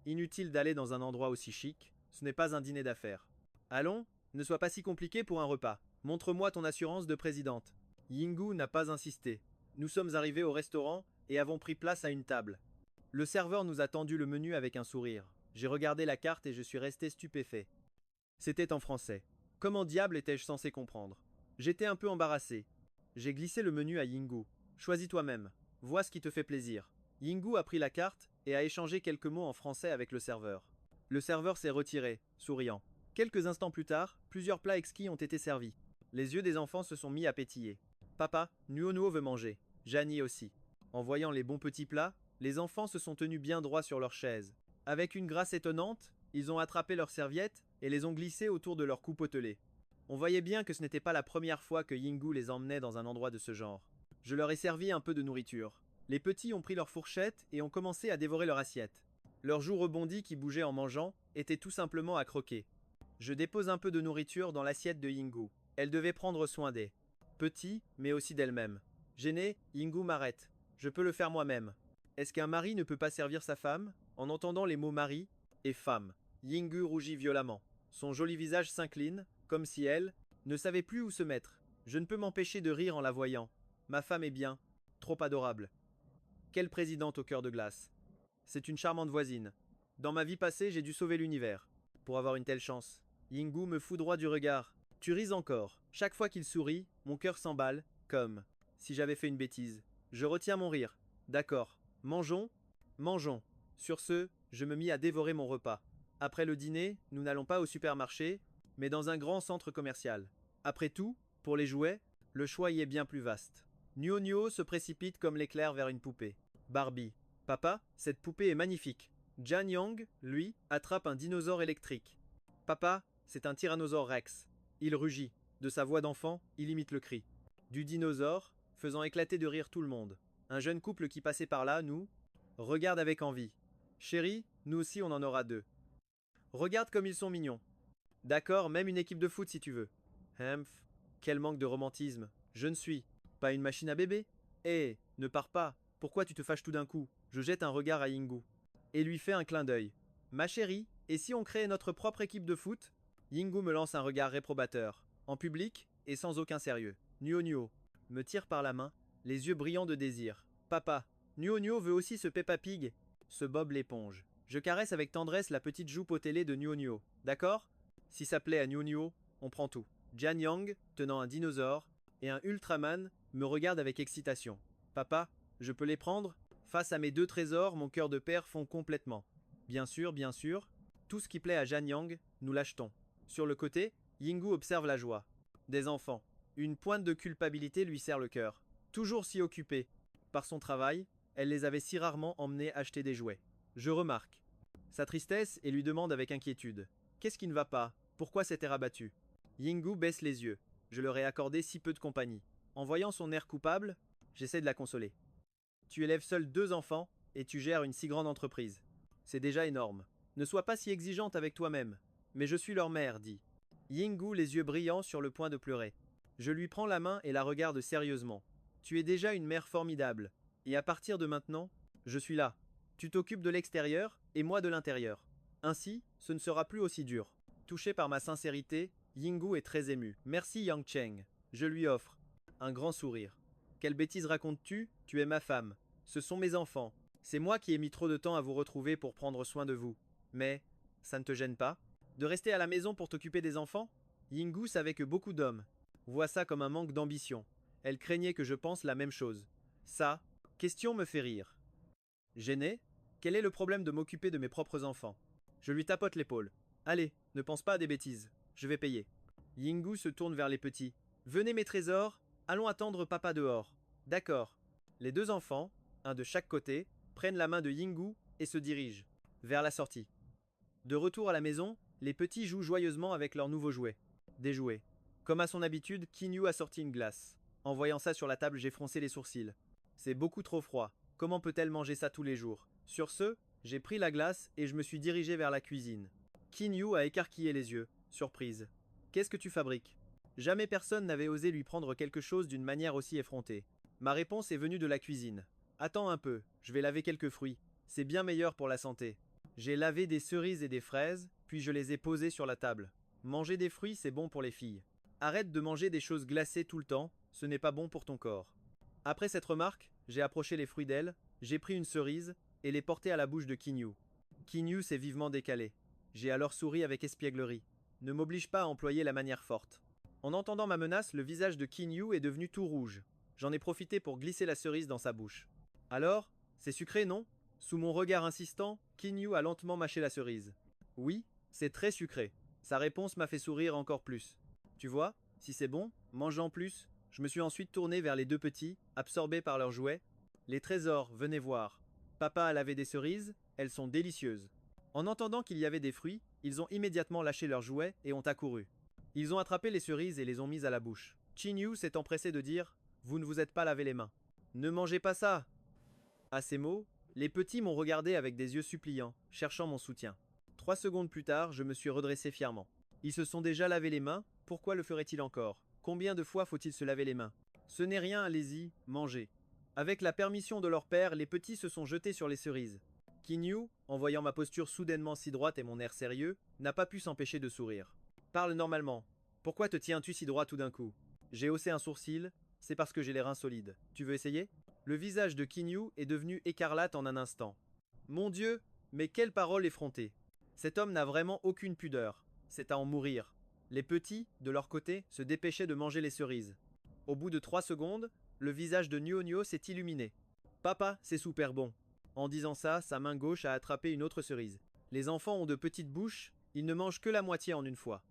Inutile d'aller dans un endroit aussi chic, ce n'est pas un dîner d'affaires. Allons, ne sois pas si compliqué pour un repas. Montre-moi ton assurance de présidente. Yingu n'a pas insisté. Nous sommes arrivés au restaurant et avons pris place à une table. Le serveur nous a tendu le menu avec un sourire. J'ai regardé la carte et je suis resté stupéfait. C'était en français. Comment diable étais-je censé comprendre? J'étais un peu embarrassé. J'ai glissé le menu à Yingu. Choisis toi-même. Vois ce qui te fait plaisir. Yingu a pris la carte et a échangé quelques mots en français avec le serveur. Le serveur s'est retiré, souriant. Quelques instants plus tard, plusieurs plats exquis ont été servis. Les yeux des enfants se sont mis à pétiller. Papa, Nuonuo veut manger. Jani aussi. En voyant les bons petits plats, les enfants se sont tenus bien droits sur leurs chaises. Avec une grâce étonnante, ils ont attrapé leurs serviettes et les ont glissées autour de leur cou potelé. On voyait bien que ce n'était pas la première fois que Yingu les emmenait dans un endroit de ce genre. Je leur ai servi un peu de nourriture. Les petits ont pris leur fourchette et ont commencé à dévorer leur assiette. Leurs joues rebondies qui bougeaient en mangeant étaient tout simplement à croquer. Je dépose un peu de nourriture dans l'assiette de Yingu. Elle devait prendre soin des petits, mais aussi d'elle-même. Gêné, Yingu m'arrête. Je peux le faire moi-même. Est-ce qu'un mari ne peut pas servir sa femme? En entendant les mots mari et femme, Yingu rougit violemment. Son joli visage s'incline, comme si elle ne savait plus où se mettre. Je ne peux m'empêcher de rire en la voyant. Ma femme est bien, trop adorable. Quelle présidente au cœur de glace. C'est une charmante voisine. Dans ma vie passée, j'ai dû sauver l'univers. Pour avoir une telle chance. Yingu me foudroie du regard. Tu ris encore. Chaque fois qu'il sourit, mon cœur s'emballe, comme si j'avais fait une bêtise. Je retiens mon rire. D'accord. Mangeons. Mangeons. Sur ce, je me mis à dévorer mon repas. Après le dîner, nous n'allons pas au supermarché, mais dans un grand centre commercial. Après tout, pour les jouets, le choix y est bien plus vaste. Nuo se précipite comme l'éclair vers une poupée. Barbie. Papa, cette poupée est magnifique. Jan Yang, lui, attrape un dinosaure électrique. Papa, c'est un tyrannosaure rex. Il rugit. De sa voix d'enfant, il imite le cri. Du dinosaure, faisant éclater de rire tout le monde. Un jeune couple qui passait par là, nous, regarde avec envie. Chérie, nous aussi on en aura deux. Regarde comme ils sont mignons. D'accord, même une équipe de foot si tu veux. Humph, quel manque de romantisme. Je ne suis pas une machine à bébé. Eh, ne pars pas. Pourquoi tu te fâches tout d'un coup? Je jette un regard à Yingu. Et lui fait un clin d'œil. Ma chérie, et si on créait notre propre équipe de foot? Yingu me lance un regard réprobateur. En public, et sans aucun sérieux. Nuo me tire par la main, les yeux brillants de désir. Papa, Nuo veut aussi ce Peppa Pig. Ce Bob l'éponge. Je caresse avec tendresse la petite joue potelée de Nuo. D'accord? Si ça plaît à Nuo, on prend tout. Jan Yang, tenant un dinosaure, et un Ultraman, me regarde avec excitation. Papa, je peux les prendre? Face à mes deux trésors, mon cœur de père fond complètement. Bien sûr, tout ce qui plaît à Jan Yang, nous l'achetons. Sur le côté, Yingu observe la joie. Des enfants. Une pointe de culpabilité lui serre le cœur. Toujours si occupée par son travail, elle les avait si rarement emmenés acheter des jouets. Je remarque sa tristesse et lui demande avec inquiétude. Qu'est-ce qui ne va pas? Pourquoi cet air abattu? Yingu baisse les yeux. Je leur ai accordé si peu de compagnie. En voyant son air coupable, j'essaie de la consoler. Tu élèves seul deux enfants et tu gères une si grande entreprise. C'est déjà énorme. Ne sois pas si exigeante avec toi-même. Mais je suis leur mère, dit Yingu, les yeux brillants sur le point de pleurer. Je lui prends la main et la regarde sérieusement. Tu es déjà une mère formidable. Et à partir de maintenant, je suis là. Tu t'occupes de l'extérieur et moi de l'intérieur. Ainsi, ce ne sera plus aussi dur. Touché par ma sincérité, Yingu est très ému. Merci Yang Cheng. Je lui offre un grand sourire. Quelle bêtise racontes-tu? Tu es ma femme. Ce sont mes enfants. C'est moi qui ai mis trop de temps à vous retrouver pour prendre soin de vous. Mais, ça ne te gêne pas? De rester à la maison pour t'occuper des enfants? Yingu savait que beaucoup d'hommes voient ça comme un manque d'ambition. Elle craignait que je pense la même chose. Ça, question me fait rire. Gêné? Quel est le problème de m'occuper de mes propres enfants? Je lui tapote l'épaule. Allez, ne pense pas à des bêtises. Je vais payer. Yingu se tourne vers les petits. Venez mes trésors, allons attendre papa dehors. D'accord. Les deux enfants, un de chaque côté, prennent la main de Yingu et se dirigent vers la sortie. De retour à la maison, les petits jouent joyeusement avec leurs nouveaux jouets. Des jouets. Comme à son habitude, Kinyu a sorti une glace. En voyant ça sur la table, j'ai froncé les sourcils. C'est beaucoup trop froid. Comment peut-elle manger ça tous les jours? Sur ce, j'ai pris la glace et je me suis dirigé vers la cuisine. Kinyu a écarquillé les yeux, surprise. Qu'est-ce que tu fabriques? Jamais personne n'avait osé lui prendre quelque chose d'une manière aussi effrontée. Ma réponse est venue de la cuisine. Attends un peu, je vais laver quelques fruits. C'est bien meilleur pour la santé. J'ai lavé des cerises et des fraises, puis je les ai posées sur la table. Manger des fruits, c'est bon pour les filles. Arrête de manger des choses glacées tout le temps, ce n'est pas bon pour ton corps. Après cette remarque, j'ai approché les fruits d'elle, j'ai pris une cerise et l'ai portée à la bouche de Kinyu. Kinyu s'est vivement décalé. J'ai alors souri avec espièglerie. Ne m'oblige pas à employer la manière forte. En entendant ma menace, le visage de Kinyu est devenu tout rouge. J'en ai profité pour glisser la cerise dans sa bouche. Alors, c'est sucré, non? Sous mon regard insistant, Kinyu a lentement mâché la cerise. Oui, c'est très sucré. Sa réponse m'a fait sourire encore plus. Tu vois, si c'est bon, mange-en plus. Je me suis ensuite tourné vers les deux petits, absorbés par leurs jouets. Les trésors, venez voir. Papa a lavé des cerises, elles sont délicieuses. En entendant qu'il y avait des fruits, ils ont immédiatement lâché leurs jouets et ont accouru. Ils ont attrapé les cerises et les ont mises à la bouche. Kinyu s'est empressé de dire « Vous ne vous êtes pas lavé les mains. Ne mangez pas ça !» À ces mots, les petits m'ont regardé avec des yeux suppliants, cherchant mon soutien. 3 secondes plus tard, je me suis redressé fièrement. Ils se sont déjà lavé les mains, pourquoi le feraient-ils encore? Combien de fois faut-il se laver les mains? Ce n'est rien, allez-y, mangez. Avec la permission de leur père, les petits se sont jetés sur les cerises. Kinyu, en voyant ma posture soudainement si droite et mon air sérieux, n'a pas pu s'empêcher de sourire. Parle normalement. Pourquoi te tiens-tu si droit tout d'un coup? J'ai haussé un sourcil, c'est parce que j'ai les reins solides. Tu veux essayer? Le visage de Kinyu est devenu écarlate en un instant. Mon Dieu, mais quelle parole effrontée! Cet homme n'a vraiment aucune pudeur. C'est à en mourir. Les petits, de leur côté, se dépêchaient de manger les cerises. Au bout de 3 secondes, Le visage de Nuo s'est illuminé. Papa, c'est super bon. En disant ça, sa main gauche a attrapé une autre cerise. Les enfants ont de petites bouches, ils ne mangent que la moitié en une fois.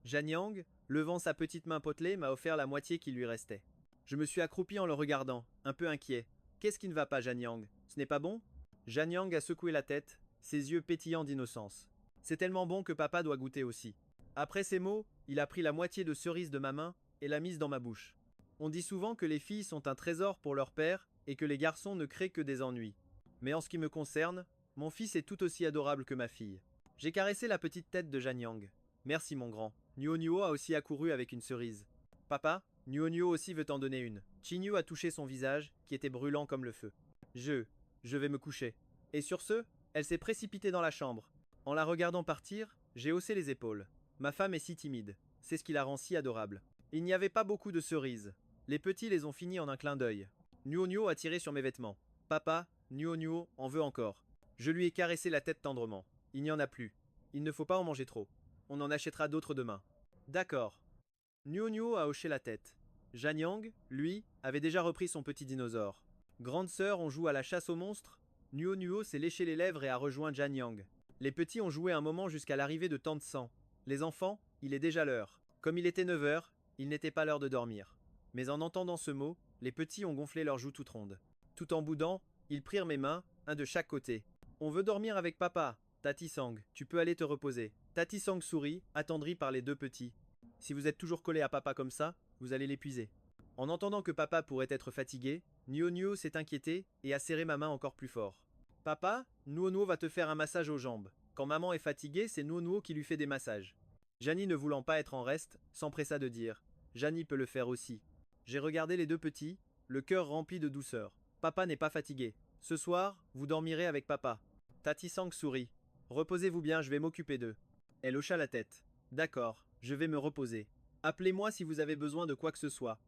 Janyang, levant sa petite main potelée, m'a offert la moitié qui lui restait. Je me suis accroupi en le regardant, un peu inquiet. Qu'est-ce qui ne va pas, Janyang? Ce n'est pas bon? Janyang a secoué la tête, ses yeux pétillants d'innocence. C'est tellement bon que papa doit goûter aussi. Après ces mots, il a pris la moitié de cerise de ma main et l'a mise dans ma bouche. On dit souvent que les filles sont un trésor pour leur père et que les garçons ne créent que des ennuis. Mais en ce qui me concerne, mon fils est tout aussi adorable que ma fille. J'ai caressé la petite tête de Janyang. Merci mon grand. Nuo a aussi accouru avec une cerise. Papa, Nuo aussi veut t'en donner une. Chinyu a touché son visage, qui était brûlant comme le feu. Je vais me coucher. Et sur ce, elle s'est précipitée dans la chambre. En la regardant partir, j'ai haussé les épaules. Ma femme est si timide. C'est ce qui la rend si adorable. Il n'y avait pas beaucoup de cerises. Les petits les ont finis en un clin d'œil. Nuo a tiré sur mes vêtements. Papa, Nuo en veut encore. Je lui ai caressé la tête tendrement. Il n'y en a plus. Il ne faut pas en manger trop. On en achètera d'autres demain. D'accord. Nuo a hoché la tête. Janyang, lui, avait déjà repris son petit dinosaure. Grande sœur, on joue à la chasse aux monstres. Nuo s'est léché les lèvres et a rejoint Janyang. Les petits ont joué un moment jusqu'à l'arrivée de Tante Sang. Les enfants, il est déjà l'heure. Comme il était 9 heures, il n'était pas l'heure de dormir. Mais en entendant ce mot, les petits ont gonflé leurs joues toutes rondes. Tout en boudant, ils prirent mes mains, un de chaque côté. On veut dormir avec papa. Tati Sang, tu peux aller te reposer. Tati Sang sourit, attendrie par les deux petits. Si vous êtes toujours collé à papa comme ça, vous allez l'épuiser. En entendant que papa pourrait être fatigué, Nuo s'est inquiété et a serré ma main encore plus fort. Papa, Nuo va te faire un massage aux jambes. Quand maman est fatiguée, c'est Nuo qui lui fait des massages. Jani, ne voulant pas être en reste, s'empressa de dire Jani peut le faire aussi. J'ai regardé les deux petits, le cœur rempli de douceur. Papa n'est pas fatigué. Ce soir, vous dormirez avec papa. Tati Sang sourit. Reposez-vous bien, je vais m'occuper d'eux. Elle hocha la tête. D'accord, je vais me reposer. Appelez-moi si vous avez besoin de quoi que ce soit.